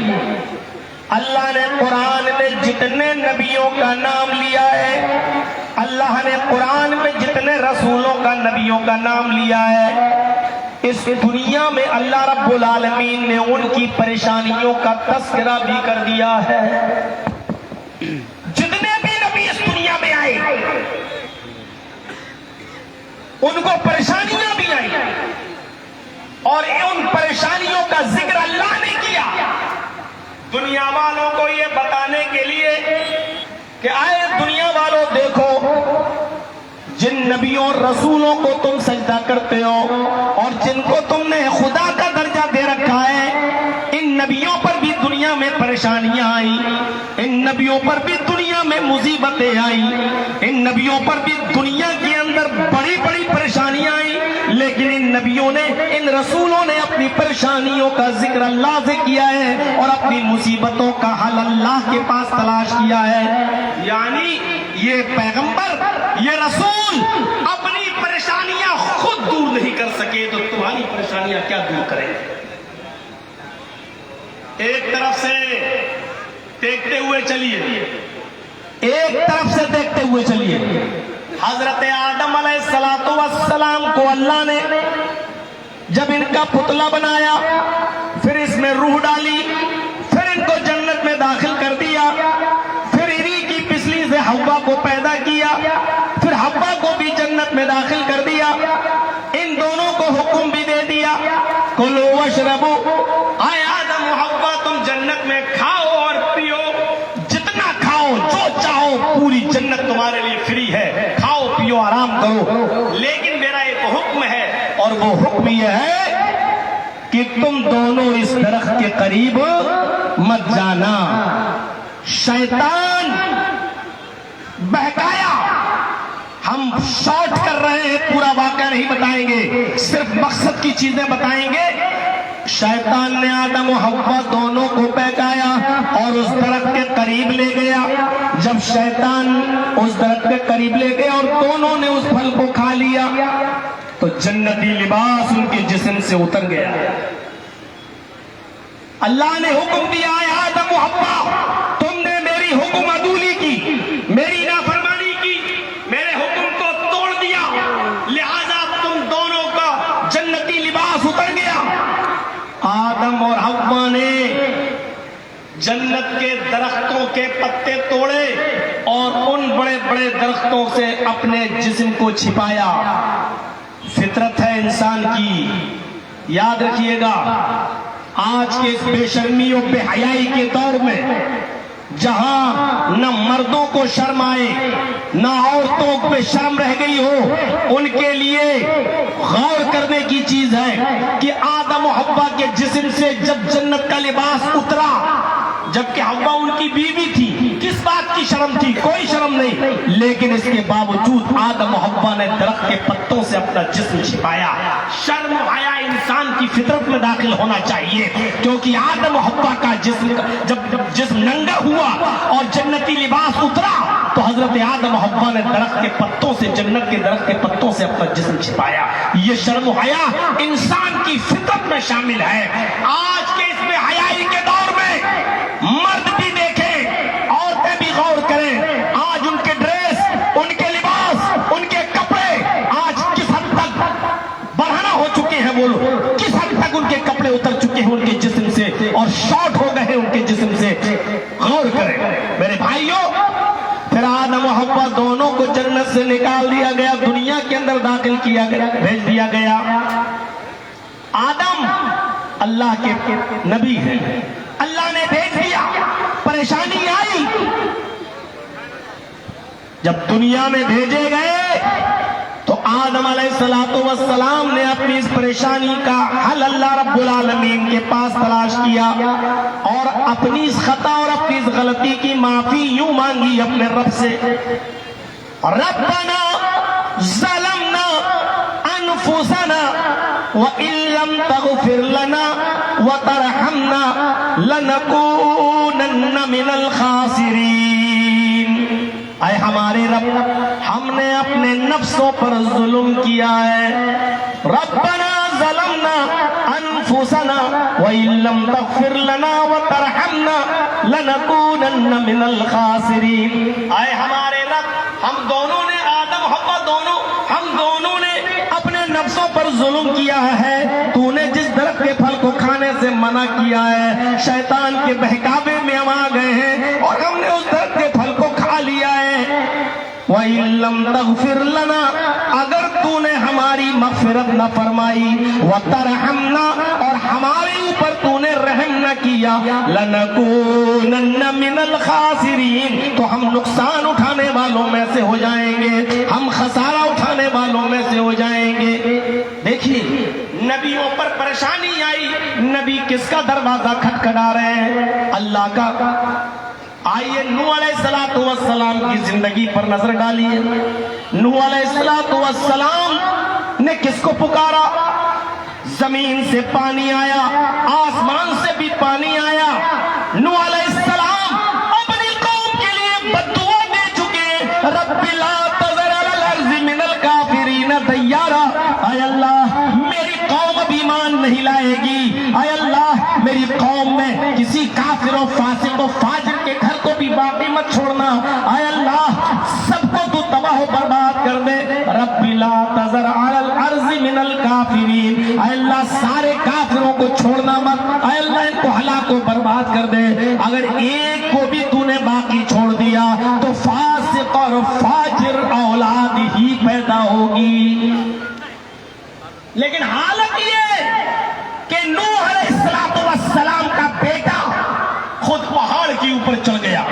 اللہ نے قرآن میں جتنے نبیوں کا نام لیا ہے، اللہ نے قرآن میں جتنے رسولوں کا نبیوں کا نام لیا ہے، اس دنیا میں اللہ رب العالمین نے ان کی پریشانیوں کا تذکرہ بھی کر دیا ہے۔ جتنے بھی نبی اس دنیا میں آئے ان کو پریشانیاں بھی آئی اور ان پریشانیوں کا ذکر اللہ نے کیا دنیا والوں کو یہ بتانے کے لیے کہ آئے دنیا والوں دیکھو، جن نبیوں اور رسولوں کو تم سجدہ کرتے ہو اور جن کو تم نے خدا کا درجہ دے رکھا ہے، ان نبیوں پر بھی دنیا میں پریشانیاں آئیں، ان نبیوں پر بھی دنیا میں مصیبتیں آئیں، ان نبیوں پر بھی دنیا کے اندر بڑی بڑی پریشانیاں آئیں، لیکن ان نبیوں نے، ان رسولوں نے اپنی پریشانیوں کا ذکر اللہ سے کیا ہے اور اپنی مصیبتوں کا حل اللہ کے پاس تلاش کیا ہے۔ یعنی یہ پیغمبر، یہ رسول اپنی پریشانیاں خود دور نہیں کر سکے تو تمہاری پریشانیاں کیا دور کریں گے؟ ایک طرف سے دیکھتے ہوئے چلیے، ایک طرف سے دیکھتے ہوئے چلیے، حضرت آدم علیہ السلام کو اللہ نے جب ان کا پتلا بنایا، پھر اس میں روح ڈالی، پھر ان کو جنت میں داخل کر دیا، پھر انہی کی پسلی سے حوا کو پیدا کیا، پھر حوا کو بھی جنت میں داخل کر دیا، ان دونوں کو حکم بھی دے دیا کلوا واشربوا، اے آدم و حوا تم جنت میں کھاؤ اور پیو، جتنا کھاؤ جو چاہو، پوری جنت تمہارے لیے فری ہے، کھاؤ آرام کرو، لیکن میرا ایک حکم ہے، اور وہ حکم یہ ہے کہ تم دونوں اس درخت کے قریب مت جانا۔ شیطان بہکایا، ہم شارٹ کر رہے ہیں، پورا واقعہ نہیں بتائیں گے، صرف مقصد کی چیزیں بتائیں گے۔ شیطان نے آدم و حوا دونوں کو بہکایا اور اس درخت کے قریب لے گیا۔ جب شیطان اس درخت کے قریب لے گیا اور دونوں نے اس پھل کو کھا لیا تو جنتی لباس ان کے جسم سے اتر گیا۔ اللہ نے حکم دیا ہے آدم و حوا، تم نے میری حکم عدولی کی، میری نافرمانی کی، میرے حکم کو توڑ دیا، لہذا تم دونوں کا جنتی لباس اتر گیا۔ آدم اور حوا نے جنت کے درختوں کے پتے توڑے اور ان بڑے بڑے درختوں سے اپنے جسم کو چھپایا۔ فطرت ہے انسان کی، یاد رکھیے گا، آج کے اس بے شرمی اور بے حیائی کے دور میں جہاں نہ مردوں کو شرم آئے نہ عورتوں پہ شرم رہ گئی ہو، ان کے لیے غور کرنے کی چیز ہے کہ آدم و حوا کے جسم سے جب جنت کا لباس اترا، جبکہ حوا ان کی بیوی تھی، کس بات کی شرم تھی؟ کوئی شرم نہیں، لیکن اس کے باوجود آدم و حوا نے درخت کے پتوں سے اپنا جسم چھپایا۔ شرم و حیا انسان کی فطرت میں داخل ہونا چاہیے، کیونکہ آدم و حوا کا جب جسم ننگا ہوا اور جنتی لباس اترا تو حضرت آدم و حوا نے درخت کے پتوں سے، جنت کے درخت کے پتوں سے اپنا جسم چھپایا۔ یہ شرم و حیا انسان کی فطرت میں شامل ہے۔ آج کے اس بے حیائی کے دور میں مرد بھی دیکھیں، عورتیں بھی غور کریں، آج ان کے ڈریس، ان کے لباس، ان کے کپڑے آج کس حد تک بڑھانا ہو چکے ہیں، وہ لوگ کس حد تک ان کے کپڑے اتر چکے ہیں ان کے جسم سے اور شارٹ ہو گئے ہیں ان کے جسم سے، غور کریں میرے بھائیوں۔ پھر آدم و حوا دونوں کو جنت سے نکال دیا گیا، دنیا کے اندر داخل کیا گیا، بھیج دیا گیا۔ آدم اللہ کے نبی ہیں، اللہ نے بھیج دیا، پریشانی آئی، جب دنیا میں بھیجے گئے تو آدم علیہ السلام نے اپنی اس پریشانی کا حل اللہ رب العالمین کے پاس تلاش کیا اور اپنی اس خطا اور اپنی اس غلطی کی معافی یوں مانگی اپنے رب سے، ربنا ظلمنا انفسنا وَإِن لَّمْ تَغْفِرْ لَنَا وَتَرْحَمْنَا لَنَكُونَنَّ مِنَ الْخَاسِرِينَ۔ اے ہمارے رب، ہم نے اپنے نفسوں پر ظلم کیا ہے، ربنا ظلمنا انفسنا وَإِن لَّمْ تَغْفِرْ لَنَا وَتَرْحَمْنَا لَنَكُونَنَّ مِنَ الْخَاسِرِينَ۔ اے ہمارے رب، ہم دونوں نے، آدم حوا دونوں، ہم دونوں نے اپنے نفسوں پر ظلم کیا ہے، تو نے جس درخت کے پھل کو کھانے سے منع کیا ہے، شیطان کے بہکاوے میں ہم آ گئے ہیں اور ہم نے اس درخت کے پھل کو کھا لیا ہے۔ وَإِن لَّمْ تَغْفِرْ لَنَا، اگر تو نے ہماری مغفرت نہ فرمائی، وَتَرْحَمْنَا، اور ہمارے اوپر تو نے رحم نہ کیا، لَنَكُونَنَّ مِنَ الْخَاسِرِينَ، تو ہم نقصان اٹھانے والوں میں سے ہو جائیں گے، ہم خسارہ اٹھانے والوں میں سے ہو جائیں گے۔ دیکھیے نبیوں پر پریشانی آئی، نبی کس کا دروازہ کھٹکھٹا رہے ہیں؟ اللہ کا۔ آئیے نوح علیہ السلام کی زندگی پر نظر ڈالیے۔ نوح علیہ السلام نے کس کو پکارا؟ زمین سے پانی آیا، آسمان سے بھی پانی آیا، نوح علیہ السلام اپنی قوم کے لیے بددعا دے چکے، رب لا تذر علی الارض من الکافرین دیارا، اے اللہ میری قوم اب ایمان نہیں لائے گی، اے اللہ میری قوم میں کسی کافر و فاسق و فاجر کے گھر کو بھی باقی مت چھوڑنا، اے اللہ سب کو تو تباہ و برباد کر دے، رب لا تذر علی الارض من الکافرین، اے اللہ سارے کافروں کو چھوڑنا مت، اے اللہ ان کو ہلاک و برباد کر دے، اگر ایک کو بھی تو نے باقی چھوڑ دیا تو فاسق اور فاجر اولاد ہی پیدا ہوگی۔ لیکن حالت یہ کہ نوح علیہ السلام کا بیٹا خود پہاڑ کے اوپر چڑھ گیا۔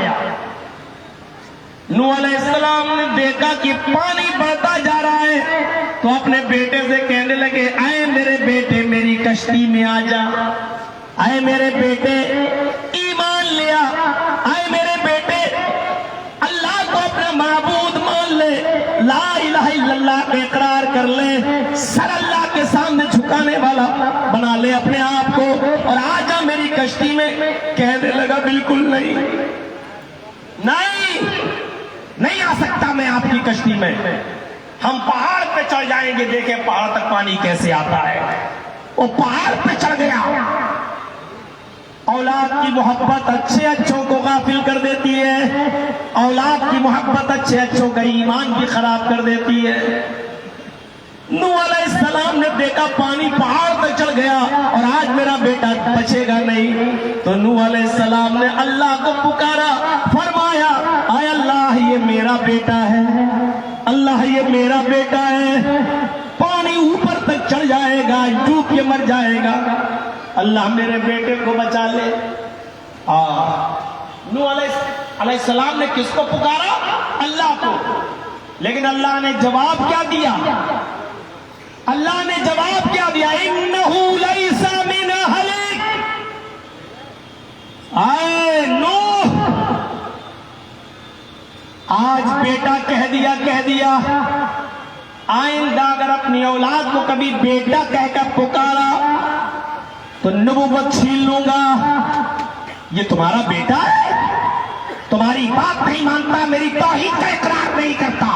نوح علیہ السلام نے دیکھا کہ پانی بڑھتا جا رہا کشتی میں آ جا، اے میرے بیٹے ایمان لیا، اے میرے بیٹے اللہ کو اپنا معبود مان لے، لا الہ الا اللہ کا اقرار کر لے، سر اللہ کے سامنے جھکانے والا بنا لے اپنے آپ کو، اور آ جا میری کشتی میں۔ کہنے لگا بالکل نہیں آ سکتا میں آپ کی کشتی میں، ہم پہاڑ پہ چڑھ جائیں گے، دیکھیں پہاڑ تک پانی کیسے آتا ہے۔ وہ پہاڑ پہ چڑھ گیا۔ اولاد کی محبت اچھے اچھوں کو غافل کر دیتی ہے، اولاد کی محبت اچھے اچھوں کا ایمان بھی خراب کر دیتی ہے۔ نوح علیہ السلام نے دیکھا پانی پہاڑ تک چڑھ گیا اور آج میرا بیٹا بچے گا نہیں، تو نوح علیہ السلام نے اللہ کو پکارا، فرمایا اے اللہ یہ میرا بیٹا ہے، اللہ یہ میرا بیٹا ہے، پانی اوپر تک چڑھ جائے گا، ڈوب کے مر جائے گا، اللہ میرے بیٹے کو بچا لے۔ نوح علیہ السلام نے کس کو پکارا؟ اللہ کو، لیکن اللہ نے جواب کیا دیا؟ اللہ نے جواب کیا دیا؟ انہ لیس من اہلک، اے نوح آج بیٹا کہہ دیا، آئندہ اگر اپنی اولاد کو کبھی بیٹا کہہ کر پکارا تو نبوت چھین لوں گا۔ یہ تمہارا بیٹا ہے، تمہاری بات نہیں مانتا، میری توحید کا اقرار نہیں کرتا،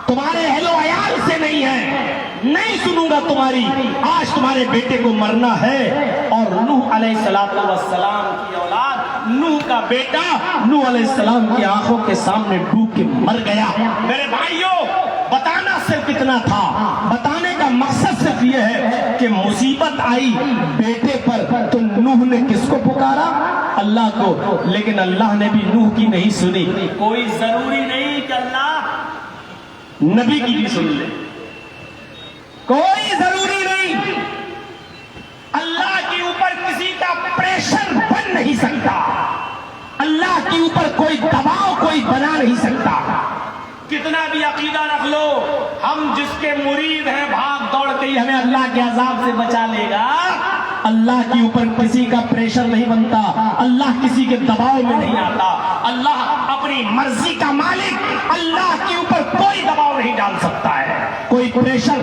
تمہارے اہل و عیال سے نہیں ہے، نہیں سنوں گا تمہاری، آج تمہارے بیٹے کو مرنا ہے۔ اور نوح علیہ السلام کی اولاد، نوح کا بیٹا نوح علیہ السلام کی آنکھوں کے سامنے ڈوب کے مر گیا۔ میرے بھائیوں، بتانا صرف اتنا تھا، بتانے کا مقصد صرف یہ ہے کہ مصیبت آئی بیٹے پر تو نوح نے کس کو پکارا؟ اللہ کو، لیکن اللہ نے بھی نوح کی نہیں سنی۔ کوئی ضروری نہیں کہ اللہ نبی کی بھی سن لے، کوئی ضروری نہیں، اللہ کے اوپر کسی کا پریشر بن نہیں سکتا، اللہ کے اوپر کوئی دباؤ کوئی بنا نہیں سکتا۔ کتنا بھی عقیدہ رکھ لو، ہم جس کے مرید ہیں بھاگ دوڑ کے ہی ہمیں اللہ کے عذاب سے بچا لے گا، اللہ کے اوپر کسی کا پریشر نہیں بنتا، اللہ کسی کے دباؤ میں نہیں آتا، اللہ اپنی مرضی کا مالک، اللہ کے اوپر کوئی دباؤ نہیں ڈال سکتا ہے، کوئی پریشر۔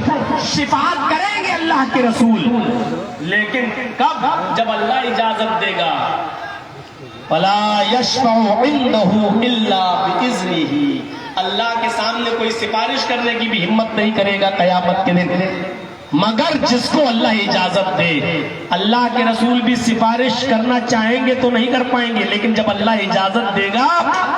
شفاعت کریں گے اللہ کے رسول، لیکن کب؟ جب اللہ اجازت دے گا۔ فَلَا يَشْفَعُ عِنْدَهُ إِلَّا بِإِذْنِهِ، اللہ کے سامنے کوئی سفارش کرنے کی بھی ہمت نہیں کرے گا قیامت کے دن، مگر جس کو اللہ اجازت دے۔ اللہ کے رسول بھی سفارش کرنا چاہیں گے تو نہیں کر پائیں گے، لیکن جب اللہ اجازت دے گا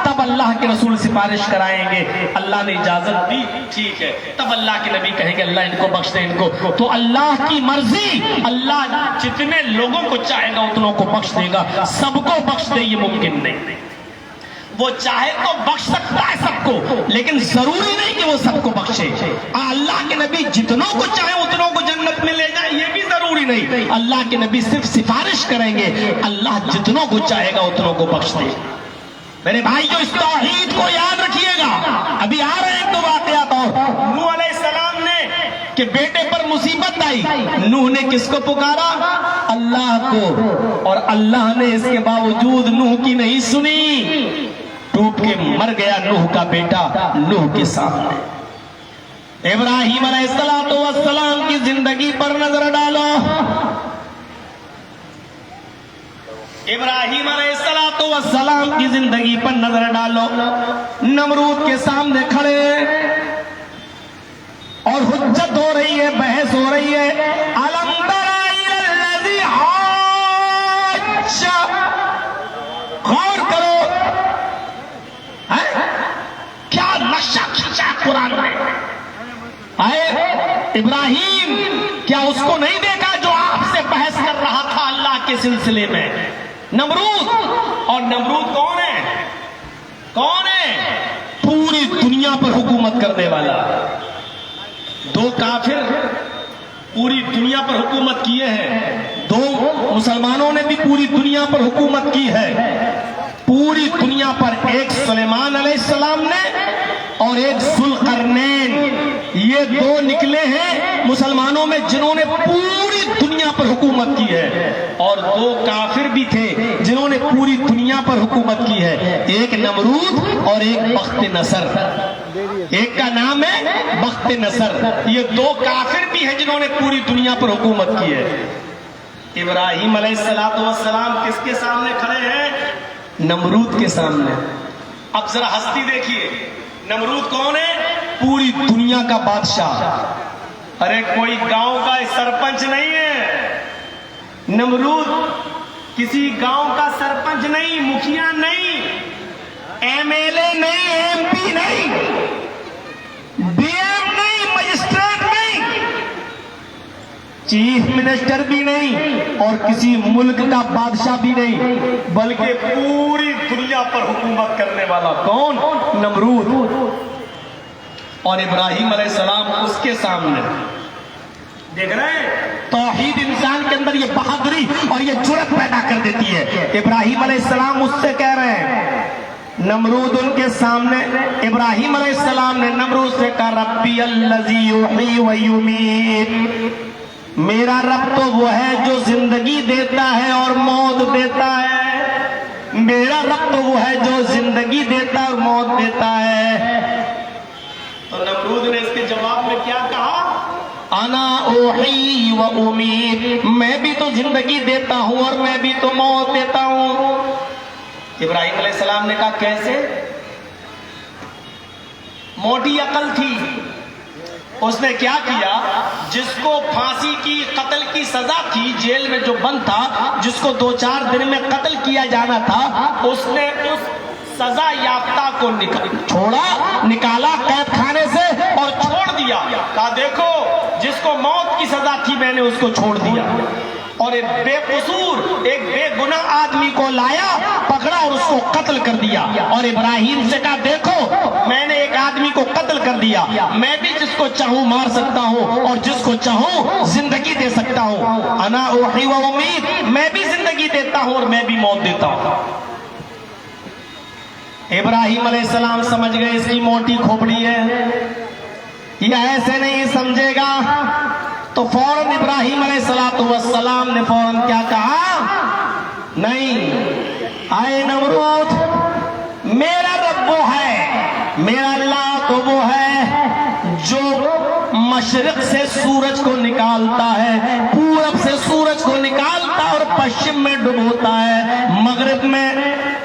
تب اللہ کے رسول سفارش کرائیں گے۔ اللہ نے اجازت دی، ٹھیک ہے، تب اللہ کے نبی کہیں گے اللہ ان کو بخش دے، ان کو۔ تو اللہ کی مرضی، اللہ جتنے لوگوں کو چاہے گا اتنوں کو بخش دے گا، سب کو بخش دے یہ ممکن نہیں۔ وہ چاہے تو بخش سکتا ہے سب کو، لیکن ضروری نہیں کہ وہ سب کو بخشے۔ اللہ کے نبی جتنوں کو چاہے اتنوں کو جنت میں لے جائے یہ بھی ضروری نہیں، اللہ کے نبی صرف سفارش کریں گے، اللہ جتنوں کو چاہے گا اتنوں کو بخش دے۔ میرے بھائیو، اس توحید کو یاد رکھیے گا۔ ابھی آ رہے ہیں دو واقعات اور۔ نوح علیہ السلام نے کہ بیٹے پر مصیبت آئی، نوح نے کس کو پکارا؟ اللہ کو، اور اللہ نے اس کے باوجود نوح کی نہیں سنی، ڈوب کے مر گیا نوح کا بیٹا نوح کے سامنے۔ ابراہیم علیہ السلام کی زندگی پر نظر ڈالو، ابراہیم علیہ السلام کی زندگی پر نظر ڈالو، نمرود کے سامنے کھڑے اور حجت ہو رہی ہے، بحث ہو رہی ہے۔ الم تر الی الذی حاج، غور کرو کیا نقشہ کھینچا قرآن میں۔ اے ابراہیم، کیا اس کو نہیں دیکھا جو آپ سے بحث کر رہا تھا اللہ کے سلسلے میں؟ نمرود، اور نمرود کون ہے؟ کون ہے؟ پوری دنیا پر حکومت کرنے والا۔ دو کافر پوری دنیا پر حکومت کیے ہیں، دو مسلمانوں نے بھی پوری دنیا پر حکومت کی ہے۔ پوری دنیا پر ایک سلیمان علیہ السلام نے اور ایک ذوالقرنین، یہ دو نکلے ہیں مسلمانوں میں جنہوں نے پوری دنیا پر حکومت کی ہے، اور دو کافر بھی تھے جنہوں نے پوری دنیا پر حکومت کی ہے، ایک نمرود اور ایک بخت نصر۔ ایک کا نام ہے بخت نصر، یہ دو کافر بھی ہیں جنہوں نے پوری دنیا پر حکومت کی ہے۔ ابراہیم علیہ السلام کس کے سامنے کھڑے ہیں؟ نمرود کے سامنے۔ اب ذرا ہستی دیکھیے، نمرود کون ہے؟ پوری دنیا کا بادشاہ، ارے کوئی گاؤں کا سرپنچ نہیں ہے۔ نمرود کسی گاؤں کا سرپنچ نہیں، مکھیا نہیں، ایم ایل اے نہیں، ایم پی نہیں، ڈی ایم نہیں، مجسٹریٹ نہیں، چیف منسٹر بھی نہیں، اور کسی ملک کا بادشاہ بھی نہیں، بلکہ پوری دنیا پر حکومت کرنے والا کون؟ نمرود۔ اور ابراہیم علیہ السلام اس کے سامنے۔ دیکھ رہے ہیں توحید انسان کے اندر یہ بہادری اور یہ جرأت پیدا کر دیتی ہے۔ ابراہیم علیہ السلام اس سے کہہ رہے ہیں، نمرود ان کے سامنے، ابراہیم علیہ السلام نے نمرود سے کہا، ربی الذی یحیی و یمیت، میرا رب تو وہ ہے جو زندگی دیتا ہے اور موت دیتا ہے، میرا رب تو وہ ہے جو زندگی دیتا اور موت دیتا ہے۔ تو نمرود نے اس کے جواب میں کیا کہا؟ انا احیی و امیت، میں بھی تو زندگی دیتا ہوں اور میں بھی تو موت دیتا ہوں۔ ابراہیم علیہ السلام نے کہا کیسے؟ موٹی عقل تھی، اس نے کیا کیا، جس کو پھانسی کی قتل کی سزا تھی، جیل میں جو بند تھا، جس کو 2-4 دن میں قتل کیا جانا تھا، اس نے اس سزا یافتہ کو نکالا قید خانے سے اور چھوڑ دیا، کہا دیکھو جس کو موت کی سزا تھی میں نے اس کو چھوڑ دیا، اور ایک بے قصور، ایک بے گناہ آدمی کو لایا، پکڑا اور اس کو قتل کر دیا۔ اور ابراہیم سے کہا دیکھو میں نے ایک آدمی کو قتل کر دیا، میں بھی جس کو چاہوں مار سکتا ہوں اور جس کو چاہوں زندگی دے سکتا ہوں، انا احیی و امیت، میں بھی زندگی دیتا ہوں اور میں بھی موت دیتا ہوں۔ ابراہیم علیہ السلام سمجھ گئے اس کی موٹی کھوپڑی ہے، یہ ایسے نہیں سمجھے گا، تو فوراً ابراہیم علیہ السلام نے فوراً کیا کہا، نہیں آئے نمرود، میرا رب وہ ہے، میرا اللہ تو وہ ہے جو مشرق سے سورج کو نکالتا ہے، پورب سے سورج کو نکالتا اور پشچم میں ڈبوتا ہے، مغرب میں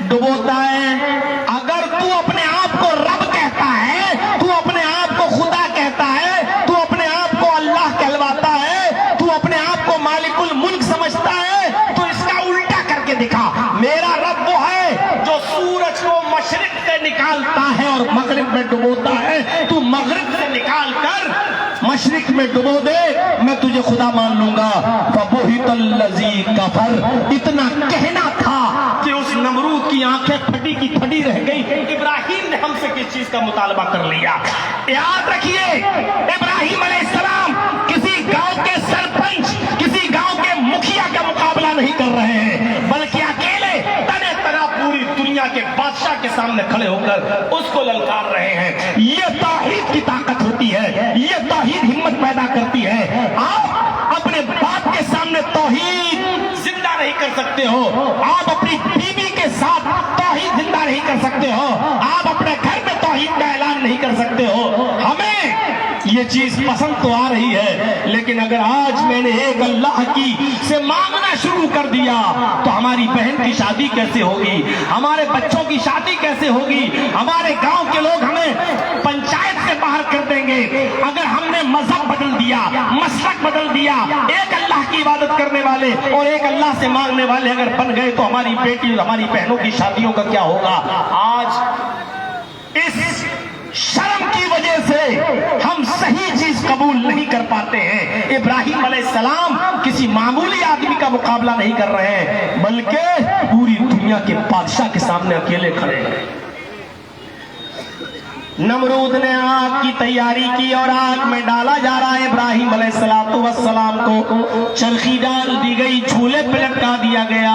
ڈبوتا ہے۔ اگر تو اپنے آپ کو رب کہتا ہے، تو اپنے آپ کو خدا کہتا ہے، تو اپنے آپ کو اللہ کہلواتا ہے، تو اپنے آپ کو مالک الملک سمجھتا ہے، تو اس کا الٹا کر کے دکھا، میرا رب وہ ہے جو سورج کو مشرق سے نکالتا ہے اور مغرب میں ڈبوتا ہے، تو مغرب سے نکال کر مشرق میں ڈبو دے، میں تجھے خدا مان لوں گا۔ فَبُہِتَ الَّذِي كَفَرَ، اتنا کہنا تھا کہ اس نمرود کی آنکھیں پھٹی کی پھٹی رہ گئی۔ ابراہیم نے ہم سے کس چیز کا مطالبہ کر لیا؟ یاد رکھیے ابراہیم علیہ السلام کسی گاؤں کے سرپنچ، کسی گاؤں کے مکھیا کا مقابلہ نہیں کر رہے ہیں، بلکہ اکیلے تنے تنا پوری دنیا کے بادشاہ کے سامنے کھڑے ہو کر اس کو للکار رہے ہیں۔ یہ توحید کی طاقت ہوتی ہے، یہ توحید ہمت پیدا کرتی ہے۔ آپ اپنے باپ کے سامنے توحید زندہ نہیں کر سکتے ہو، آپ اپنی بیوی کے ساتھ توحید زندہ نہیں کر سکتے ہو، آپ اپنے گھر میں توحید کا اعلان نہیں کر سکتے ہو۔ ہمیں یہ چیز پسند تو آ رہی ہے، لیکن اگر آج میں نے ایک اللہ کی سے مانگنا شروع کر دیا تو ہماری بہن کی شادی کیسے ہوگی، ہمارے بچوں کی شادی کیسے ہوگی، ہمارے گاؤں کے لوگ ہمیں پنچایت سے باہر کر دیں گے۔ اگر ہم نے مذہب بدل دیا، مسلک بدل دیا، ایک اللہ کی عبادت کرنے والے اور ایک اللہ سے مانگنے والے اگر بن گئے تو ہماری بیٹی اور ہماری بہنوں کی شادیوں کا کیا ہوگا؟ آج اس شرم کی وجہ سے ہم صحیح چیز قبول نہیں کر پاتے ہیں۔ ابراہیم علیہ السلام کسی معمولی آدمی کا مقابلہ نہیں کر رہے ہیں، بلکہ پوری دنیا کے بادشاہ کے سامنے اکیلے کھڑے ہیں۔ نمرود نے آگ کی تیاری کی اور آگ میں ڈالا جا رہا ہے ابراہیم علیہ السلام کو، چرخی ڈال دی گئی، جھولے پہ لٹکا دیا گیا،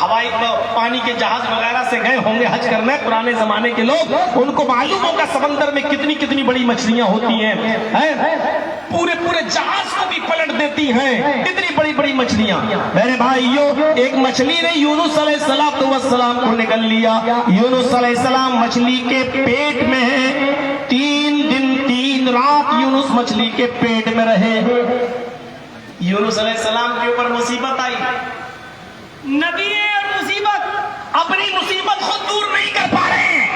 ہوائی پانی کے جہاز وغیرہ سے گئے ہوں گے حج کرنے پرانے زمانے کے لوگ، ان کو معلوم ہوگا سمندر میں کتنی کتنی بڑی مچھلیاں ہوتی ہیں، پورے جہاز کو بھی پلٹ دیتی ہیں، اتنی بڑی بڑی مچھلیاں۔ میرے بھائیو، ایک مچھلی نے یونس علیہ السلام کو نگل لیا۔ یونس علیہ السلام مچھلی کے پیٹ میں ہیں، 3 دن 3 رات یونس مچھلی کے پیٹ میں رہے۔ یونس علیہ السلام کے اوپر مصیبت آئی، نبی اور مصیبت اپنی مصیبت خود دور نہیں کر پا رہے ہیں،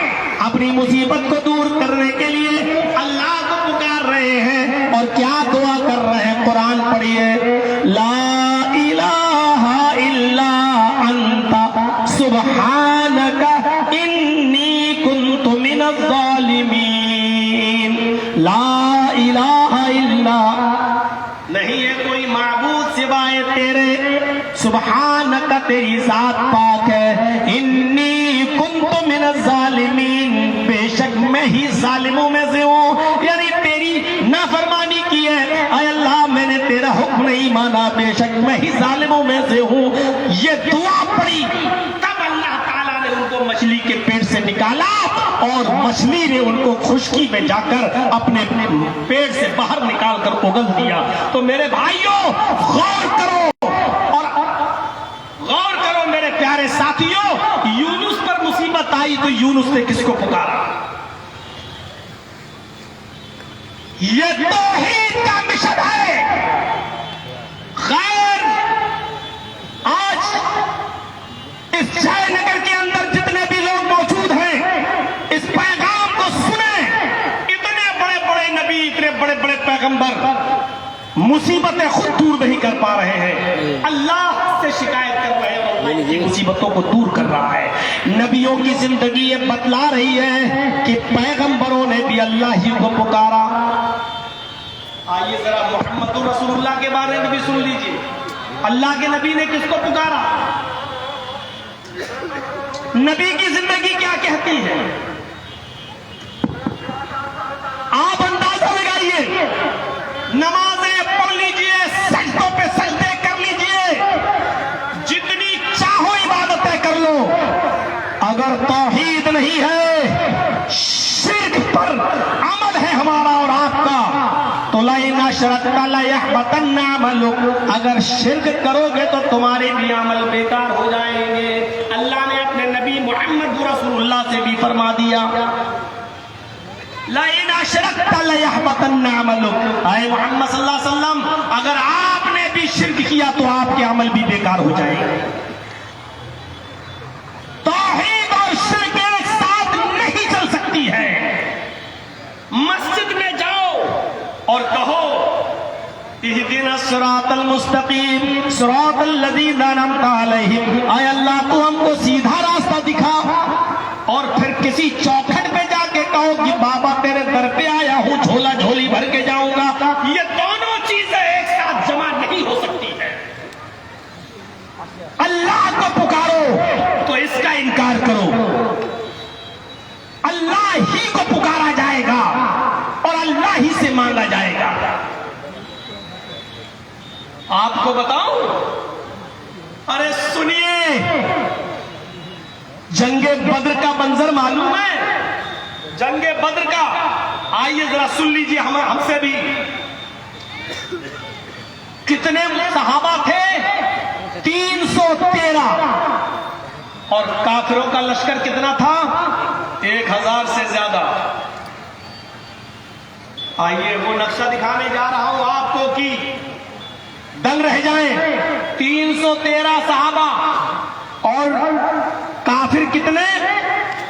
اپنی مصیبت کو دور کرنے کے لیے اللہ کو پکار رہے ہیں، اور کیا دعا کر رہے ہیں؟ قرآن پڑھیے، لا الہ الا انت سبحانک انی کنت من الظالمین۔ لا الہ الا، نہیں ہے کوئی معبود سوائے تیرے، سبحانک تیری ذات پاک ہے، انی کنت من الظالمین، بے شک میں ہی ظالموں میں سے ہوں، یعنی تیری نافرمانی کی ہے، اے اللہ میں نے تیرا حکم نہیں مانا، بے شک میں ہی ظالموں میں سے ہوں۔ یہ دعا پڑی، تب اللہ تعالیٰ نے ان کو مچھلی کے پیٹ سے نکالا، اور مچھلی نے ان کو خشکی میں جا کر اپنے پیٹ سے باہر نکال کر اگل دیا۔ تو میرے بھائیوں، غور کرو، اور غور کرو میرے پیارے ساتھیوں، یونس پر مصیبت آئی تو یونس نے کس کو پکارا؟ یہ توحید کا مشن ہے۔ خیر، آج اس جے نگر کے اندر جتنے بھی لوگ موجود ہیں، اس پیغام کو سنیں۔ اتنے بڑے بڑے نبی، اتنے بڑے بڑے پیغمبر مصیبتیں خود دور نہیں کر پا رہے ہیں، اللہ سے شکایت کر رہے ہیں، اور اللہ کی مصیبتوں کو دور کر رہا ہے۔ نبیوں کی زندگی یہ بتلا رہی ہے کہ پیغمبروں نے بھی اللہ ہی کو پکارا۔ آئیے ذرا محمد رسول اللہ کے بارے میں بھی سن لیجیے، اللہ کے نبی نے کس کو پکارا؟ نبی کی زندگی کیا کہتی ہے؟ آپ اندازہ لگائیے، نمازیں پڑھ لیجئے، سجدوں پہ سجدے کر لیجئے، جتنی چاہو عبادتیں کر لو، اگر توحید نہیں ہے، شرک پر عمل ہے ہمارا اور آپ کا، تو لَئِنْ أَشْرَكْتَ لَيَحْبَطَنَّ عَمَلُكَ، اگر شرک کرو گے تو تمہارے بھی عمل بیکار ہو جائیں گے۔ اللہ نے اپنے نبی محمد رسول اللہ سے بھی فرما دیا، لَئِنْ أَشْرَكْتَ لَيَحْبَطَنَّ عَمَلُكَ، اے محمد صلی اللہ علیہ وسلم، اگر آپ نے بھی شرک کیا تو آپ کے عمل بھی بیکار ہو جائیں گے۔ توحید اور شرک ایک ساتھ نہیں چل سکتی ہے۔ مسجد میں جاؤ اور کہو، اہدنا الصراط المستقیم صراط الذین انعمت علیہم، اے اللہ تو ہم کو سیدھا راستہ دکھا، اور پھر کسی چوکھٹ پہ جا کے کہو کہ بابا تیرے در پہ آیا ہوں، جھولا جھولی بھر کے جاؤں گا، یہ دونوں چیزیں ایک ساتھ جمع نہیں ہو سکتی ہے۔ اللہ کو پکارو تو اس کا انکار کرو، اللہ ہی کو پکارا جائے گا اور اللہ ہی سے مانگا جائے گا۔ آپ کو بتاؤں، ارے سنیے، جنگ بدر کا منظر معلوم ہے؟ جنگ بدر کا، آئیے ذرا سن لیجیے ہم سے بھی۔ کتنے صحابہ تھے؟ 313، اور کافروں کا لشکر کتنا تھا؟ 1000 سے زیادہ۔ آئیے وہ نقشہ دکھانے جا رہا ہوں آپ کو کہ دنگ رہ جائیں۔ 313 صحابہ اور کافر کتنے؟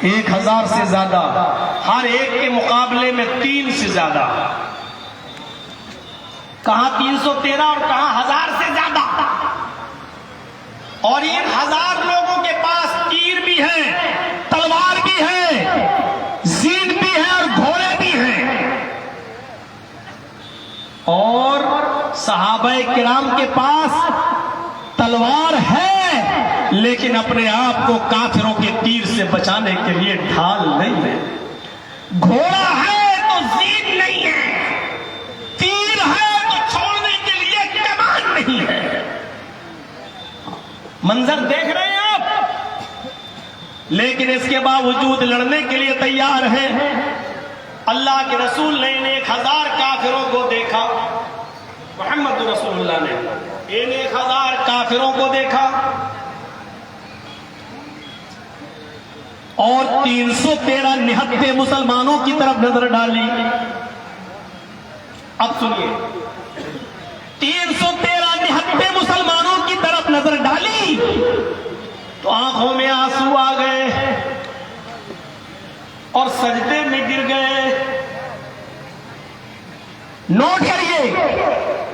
1000 سے زیادہ، ہر ایک کے مقابلے میں 3 سے زیادہ۔ کہاں 313 اور کہاں 1000 سے زیادہ؟ اور ان 1000 لوگوں کے پاس تیر بھی ہیں، تلوار بھی ہے، زین بھی ہے اور گھوڑے بھی ہیں، اور صحابہ کرام کے پاس تلوار ہے لیکن اپنے آپ کو کافروں کے تیر سے بچانے کے لیے ڈھال نہیں ہے، گھوڑا ہے تو زین نہیں ہے، تیر ہے تو چھوڑنے کے لیے کمان نہیں ہے۔ منظر دیکھ رہے ہیں آپ، لیکن اس کے باوجود لڑنے کے لیے تیار ہیں۔ اللہ کے رسول نے ان 1000 کافروں کو دیکھا، محمد رسول اللہ نے ان 1000 کافروں کو دیکھا اور 313 نہتے مسلمانوں کی طرف نظر ڈالی۔ اب سنیے، 313 نہتے مسلمانوں کی طرف نظر ڈالی تو آنکھوں میں آنسو آ گئے اور سجدے میں گر گئے۔ نوٹ کریے،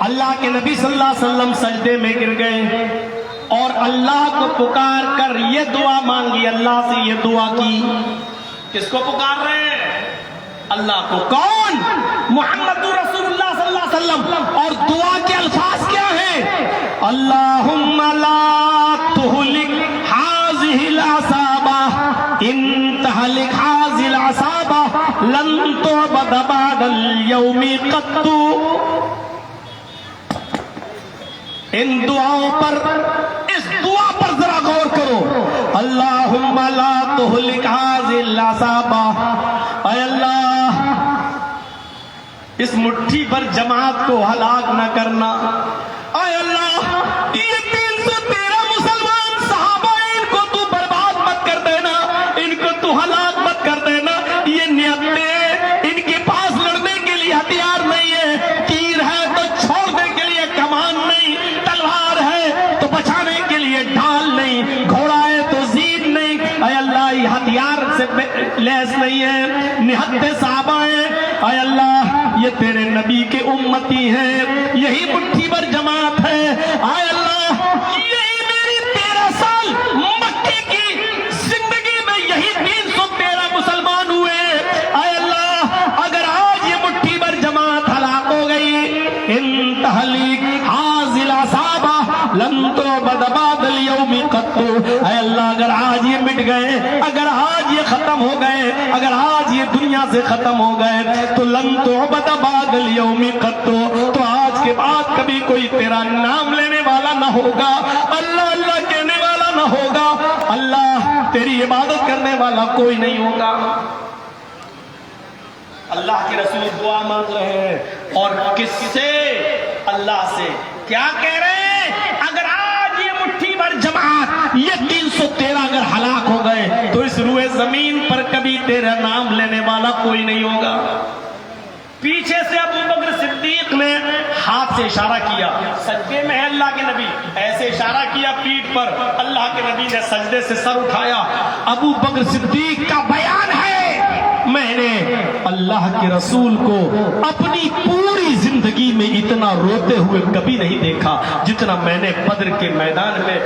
اللہ کے نبی صلی اللہ علیہ وسلم سجدے میں گر گئے اور اللہ کو پکار کر یہ دعا مانگی، اللہ سے یہ دعا کی۔ کس کو پکار رہے ہیں؟ اللہ کو۔ کون؟ محمد رسول اللہ صلی اللہ علیہ وسلم۔ اور دعا کے الفاظ کیا ہیں؟ اللہم لا تہلک ہذہ العصابہ ان تہلک ہذہ العصابہ لن تعبد بعد اليوم قط۔ ان دعاؤں پر، اس دعا پر ذرا غور کرو۔ اللہم لا تہلک ہذہ العصابہ، اے اللہ اس مٹھی پر جماعت کو ہلاک نہ کرنا۔ اے اللہ یہ 313 مسلمان صحابہ، ان کو تو برباد مت کر دینا، ان کو تو ہلاک مت کر دینا۔ یہ نیتیں، ان کے پاس لڑنے کے لیے ہتھیار نہیں ہے، تیر ہے تو چھوڑنے کے لیے کمان نہیں، تلوار ہے تو بچانے کے لیے ڈھال نہیں، گھوڑا ہے تو زین نہیں۔ اے اللہ یہ ہتھیار سے لیس نہیں ہے، نہتے صحابہ ہیں۔ اے اللہ یہ تیرے نبی کے امتی ہیں، یہی مٹھی پر جماعت ہے۔ اے اللہ یہی میری 13 سال مکے کی زندگی میں یہی 313 مسلمان ہوئے۔ اے اللہ اگر آج یہ مٹھی پر جماعت ہلاک ہو گئی، ان تہلیک ہذہ العصابہ لن تعبد بعد اليوم قط۔ اے اللہ اگر آج یہ مٹ گئے، اگر آج یہ ختم ہو گئے، اگر آج یہ دنیا سے ختم ہو گئے تو لن تعبد بعد اليوم قط، تو آج کے بعد کبھی کوئی تیرا نام لینے والا نہ ہوگا، اللہ اللہ کہنے والا نہ ہوگا، اللہ تیری عبادت کرنے والا کوئی نہیں ہوگا۔ اللہ کے رسول دعا مانگ رہے ہیں اور کس سے؟ اللہ سے۔ کیا کہہ رہے ہیں؟ اگر آج یہ مٹھی بھر جماعت، یہ 313 اگر ہلاک ہو گئے تو اس روئے زمین پر کبھی تیرا نام لینے والا کوئی نہیں ہوگا۔ پیچھے سے ابو بکر صدیق نے ہاتھ سے اشارہ کیا، سجدے میں ہے اللہ کے نبی، ایسے اشارہ کیا پیٹھ پر، اللہ کے نبی نے سجدے سے سر اٹھایا۔ ابو بکر صدیق کا بیان ہے، میں نے اللہ کے رسول کو اپنی پوری زندگی میں اتنا روتے ہوئے کبھی نہیں دیکھا جتنا میں نے بدر کے میدان میں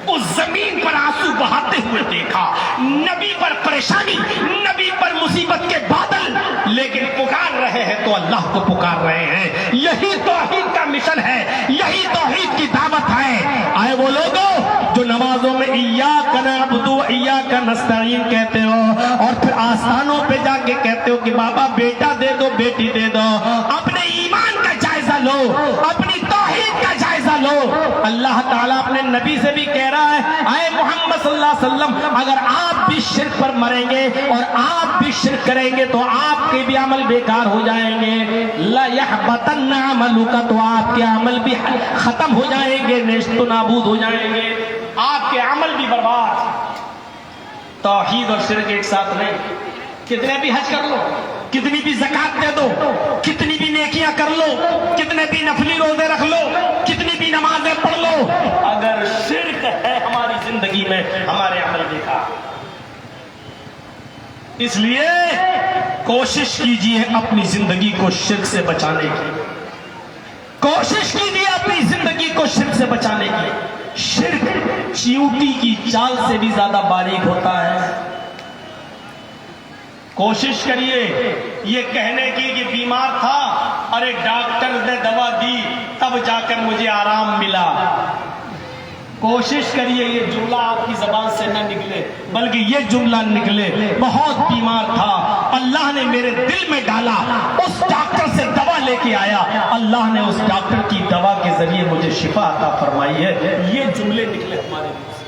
اس زمین پر آنسو بہاتے ہوئے دیکھا۔ نبی پر پریشانی، نبی پر مصیبت کے بادل، لیکن پکار رہے ہیں تو اللہ کو پکار رہے ہیں۔ یہی توحید کا مشن ہے، یہی توحید کی دعوت ہے۔ آئے وہ لوگوں جو نمازوں میں ایاک نعبد و ایاک نستعین کہتے ہو اور پھر آستانوں پہ جا کے کہتے ہو کہ بابا بیٹا دے دو، بیٹی دے دو، اپنے ایمان کا جائزہ لو، اپنی توحید کا جائزہ لو۔ اللہ تعالیٰ اپنے نبی سے بھی کہہ رہا ہے، اے محمد صلی اللہ علیہ وسلم اگر آپ بھی شرک پر مریں گے اور آپ بھی شرک کریں گے تو آپ کے بھی عمل بیکار ہو جائیں گے، لا یحبطن عملک، تو آپ کے عمل بھی ختم ہو جائیں گے، نیست و نابود ہو جائیں گے، آپ کے عمل بھی برباد۔ توحید اور شرک ایک ساتھ نہیں۔ کتنے بھی حج کر لو، کتنی بھی زکات دے دو، کتنی بھی نیکیاں کر لو، کتنے بھی نفلی روزے رکھ لو، کتنی بھی نمازیں پڑھ لو، اگر شرک ہے ہماری زندگی میں ہمارے عمل بیکار۔ اس لیے کوشش کیجئے اپنی زندگی کو شرک سے بچانے کی، کوشش کیجئے اپنی زندگی کو شرک سے بچانے کی۔ شرک چیونٹی کی چال سے بھی زیادہ باریک ہوتا ہے۔ کوشش کریے یہ کہنے کی کہ بیمار تھا، ارے ڈاکٹر نے دوا دی تب جا کر مجھے آرام ملا۔ کوشش کریے یہ جملہ آپ کی زبان سے نہ نکلے، بلکہ یہ جملہ نکلے، بہت بیمار تھا، اللہ نے میرے دل میں ڈالا، اس ڈاکٹر سے دوا لے کے آیا، اللہ نے اس ڈاکٹر کی دوا کے ذریعے مجھے شفا عطا فرمائی ہے۔ یہ جملے نکلے ہمارے دل سے۔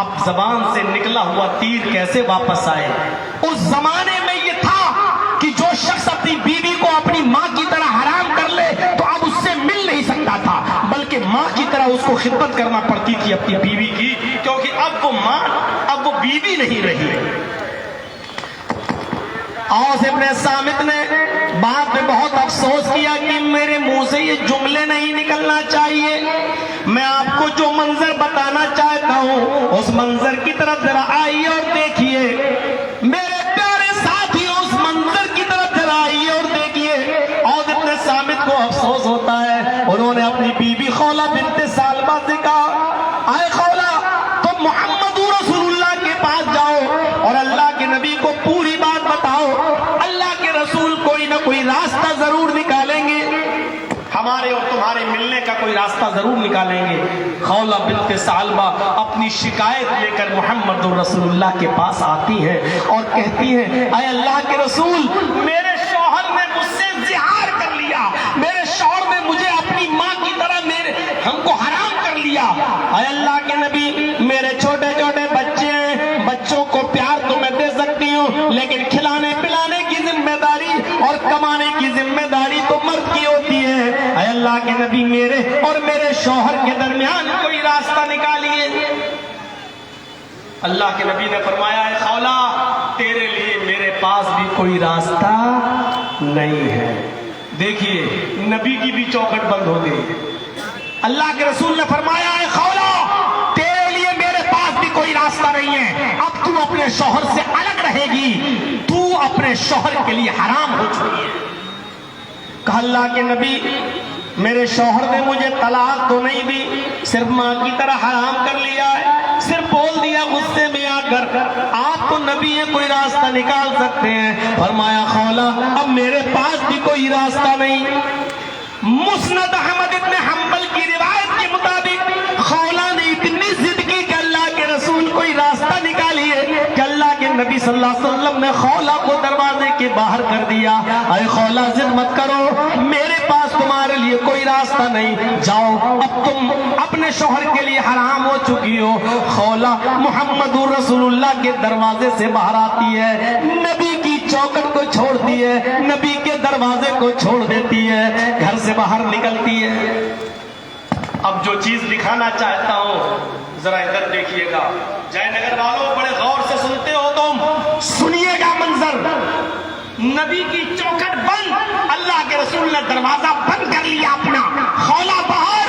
اب زبان سے نکلا ہوا تیر کیسے واپس آئے؟ اس زمانے میں یہ تھا کہ جو شخص اپنی بیوی کو اپنی ماں کی طرح حرام کر لے تو اب اس سے مل نہیں سکتا تھا، بلکہ ماں کی طرح اس کو خدمت کرنا پڑتی تھی اپنی بیوی کی، کیونکہ اب وہ ماں، اب وہ بیوی نہیں رہی۔ اوس ابن صامت نے بعد میں بہت افسوس کیا کہ میرے منہ سے یہ جملے نہیں نکلنا چاہیے، میں آپ کو جو منظر بتانا چاہتا ہوں اس منظر کی طرف ذرا آئیے اور دیکھیے، میرے پیارے ساتھیوں اس منظر کی طرف ذرا آئیے اور دیکھیے۔ اوس ابن صامت کو افسوس ہوتا ہے، انہوں نے اپنی بیوی خولہ بنت ثعلبہ سے کہا، اے خولہ تم محمد رسول اللہ کے پاس جاؤ اور اللہ کے نبی کو پوری بات بتاؤ، اللہ کے رسول کوئی نہ کوئی راستہ ضرور نکالیں گے، ہمارے اور تمہارے ملنے کا کوئی راستہ ضرور نکالیں گے۔ خولہ بنت ثعلبہ اپنی شکایت لے کر محمد رسول اللہ کے پاس آتی ہیں اور کہتی ہیں، اے اللہ کے رسول میرے شوہر نے مجھ سے زہار کر لیا، میرے شوہر نے مجھے اپنی ماں کی طرح ہم کو حرام کر لیا، اے اللہ کے نبی میرے چھوٹے چھوٹے بچے ہیں، بچوں کو پیار تو میں دے سکتی ہوں لیکن کھلانے پلانے کی ذمہ داری اور کمانے کی ذمہ داری تو مرد کی ہوتی ہے، اے اللہ کے نبی میرے اور میرے شوہر کے درمیان کوئی راستہ نکالیے۔ اللہ کے نبی نے فرمایا، اے خولہ تیرے لیے میرے پاس بھی کوئی راستہ نہیں ہے۔ دیکھیے نبی کی بھی چوکھٹ بند ہو گئی۔ اللہ کے رسول نے فرمایا، اے خولہ تیرے لیے میرے پاس بھی کوئی راستہ نہیں ہے، اب تو اپنے شوہر سے الگ رہے گی، تو اپنے شوہر کے لیے حرام ہو چکی ہے۔ کہا اللہ کے نبی میرے شوہر نے مجھے طلاق تو نہیں دی، صرف ماں کی طرح حرام کر لیا ہے، صرف بول دیا غصے میں آ کر، آپ تو نبی ہیں کوئی راستہ نکال سکتے ہیں۔ فرمایا خولہ اب میرے پاس بھی کوئی راستہ نہیں۔ مسند احمد ابن حنبل کی روایت کے مطابق خولہ نے اتنی ضد کی کہ اللہ کے رسول کوئی راستہ نکالیے کہ اللہ کے نبی صلی اللہ علیہ وسلم نے خولہ کو دروازے کے باہر کر دیا۔ اے خولہ ضد مت کرو، میرے پاس تمہارے لیے کوئی راستہ نہیں، جاؤ اب تم اپنے شوہر کے لیے حرام ہو چکی ہو۔ خولہ محمد رسول اللہ کے دروازے سے باہر آتی ہے، نبی کی چوکٹ کو چھوڑتی ہے، نبی کے دروازے کو چھوڑ دیتی ہے، گھر سے باہر نکلتی ہے۔ اب جو چیز دکھانا چاہتا ہوں ذرا ادھر دیکھیے گا، جے نگر والوں بڑے غور سے سنتے ہو تم، سنیے گا منظر، نبی کی چوکٹ بند، اللہ کے رسول نے دروازہ بند کر لیا اپنا، خولہ باہر۔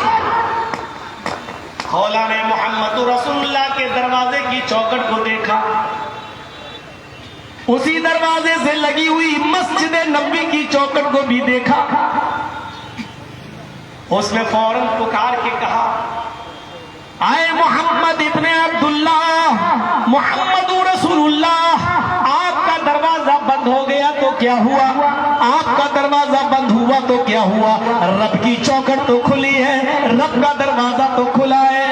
خولہ نے محمد رسول اللہ کے دروازے کی چوکٹ کو دیکھا، اسی دروازے سے لگی ہوئی مسجد نبوی کی چوکٹ کو بھی دیکھا، اس نے فوراً پکار کے کہا، اے محمد ابن عبداللہ، محمد رسول اللہ، آپ کا دروازہ بند ہو گیا تو کیا ہوا؟ آپ کا دروازہ بند ہوا تو کیا ہوا؟ رب کی چوکٹ تو کھلی ہے، رب کا دروازہ تو کھلا ہے۔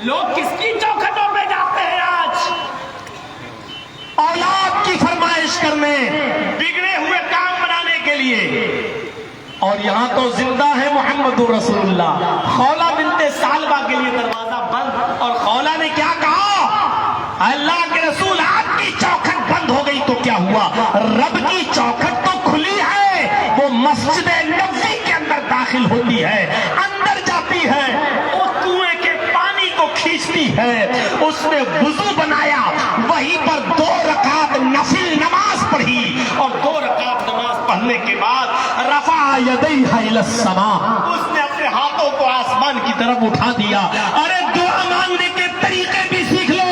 لوگ کس کی چوکھٹوں پہ جاتے ہیں آج؟ اولاد کی فرمائش کرنے، بگڑے ہوئے کام بنانے کے لیے، اور یہاں تو زندہ ہے محمد رسول اللہ۔ خولہ بنت ثعلبہ کے لیے دروازہ بند، اور خولہ نے کیا کہا؟ اللہ کے رسول آپ کی چوکھٹ بند ہو گئی تو کیا ہوا؟ رب کی چوکھٹ تو کھلی ہے، وہ مسجد نبوی کے اندر داخل ہوتی ہے، اندر جاتی ہے، اس کنویں کے پانی کو کھینچتی ہے، اس نے وضو بنایا، وہیں پر 2 رکعت نفل نماز پڑھی، اور 2 رکعت نماز پڑھنے کے بعد رفع یدیہ الی السماء، اس نے اپنے ہاتھوں کو آسمان کی طرف اٹھا دیا۔ ارے دعا مانگنے کے طریقے بھی سیکھ لو۔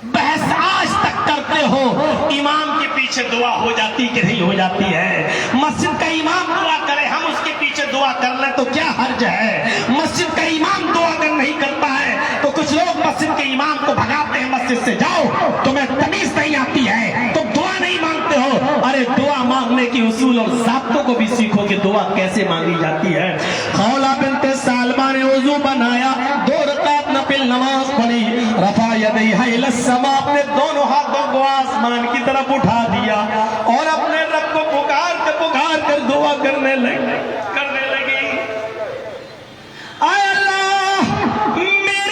بحث آج تک کرتے ہو امام کے پیچھے دعا ہو جاتی کہ نہیں ہو جاتی ہے؟ مسجد کا امام دعا کرے، ہم اس کے پیچھے دعا کر لیں تو کیا حرج ہے؟ مسجد کا امام دعا اگر نہیں کرتا ہے تو کچھ لوگ مسجد کے امام کو بھگاتے ہیں مسجد سے، جاؤ تمہیں تمیز نہیں آتی ہے، تم دعا نہیں مانگتے ہو۔ ارے دعا مانگنے کی اصول اور ضابطوں کو بھی سیکھو کہ دعا کیسے مانگی جاتی ہے۔ خولہ بنت ثعلبہ نے وضو بنایا، 2 رکعت نفل نماز پڑھی، رفع یدیہ الی السماء، اپنے دونوں ہاتھوں کو آسمان کی طرف اٹھا دیا اور اپنے رب کو پکار کر دعا کرنے لگی، اے اللہ میرے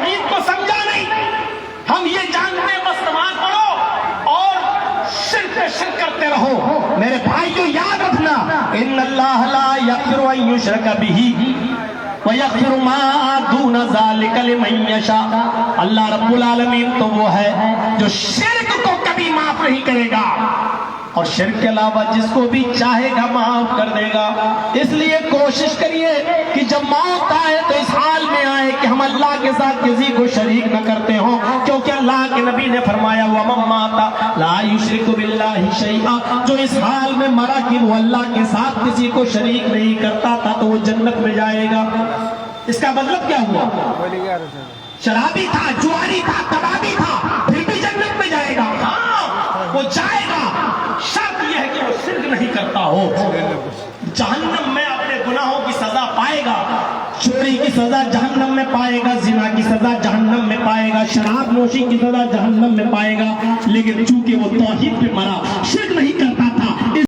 توحید کو سمجھا نہیں. ہم یہ جانتے بس نماز پڑھو اور شرک پہ شرک کرتے رہو. میرے بھائیو یاد رکھنا ان اللہ لا یغفر ان یشرک بہ وَيَغْفِرُ مَا دُونَ ذَلِكَ لِمَن يَشَاءُ. اللہ رب العالمین تو وہ ہے جو شرک کو کبھی معاف نہیں کرے گا اور شرک کے علاوہ جس کو بھی چاہے گا معاف کر دے گا. اس لیے کوشش کریے کہ جب موت آئے تو اس حال میں آئے کہ ہم اللہ کے ساتھ کسی کو شریک نہ کرتے ہوں, کیونکہ اللہ کے نبی نے فرمایا وَمَن مَاتَ لَا يُشْرِكُ بِاللَّهِ شَيْئًا, جو اس حال میں مرا کہ وہ اللہ کے ساتھ کسی کو شریک نہیں کرتا تھا تو وہ جنت میں جائے گا. اس کا مطلب کیا ہوا؟ شرابی تھا, جواری تھا, کبابی تھا, پھر بھی جنت میں جائے گا. ہاں وہ جائے گا, شرط یہ ہے کہ وہ شرک نہیں کرتا ہو. جہنم میں اپنے گناہوں کی سزا پائے گا, چوری کی سزا جہنم میں پائے گا, زنا کی سزا جہنم میں پائے گا, شراب نوشی کی سزا جہنم میں پائے گا, لیکن چونکہ وہ توحید پہ مرا, شرک نہیں کرتا تھا,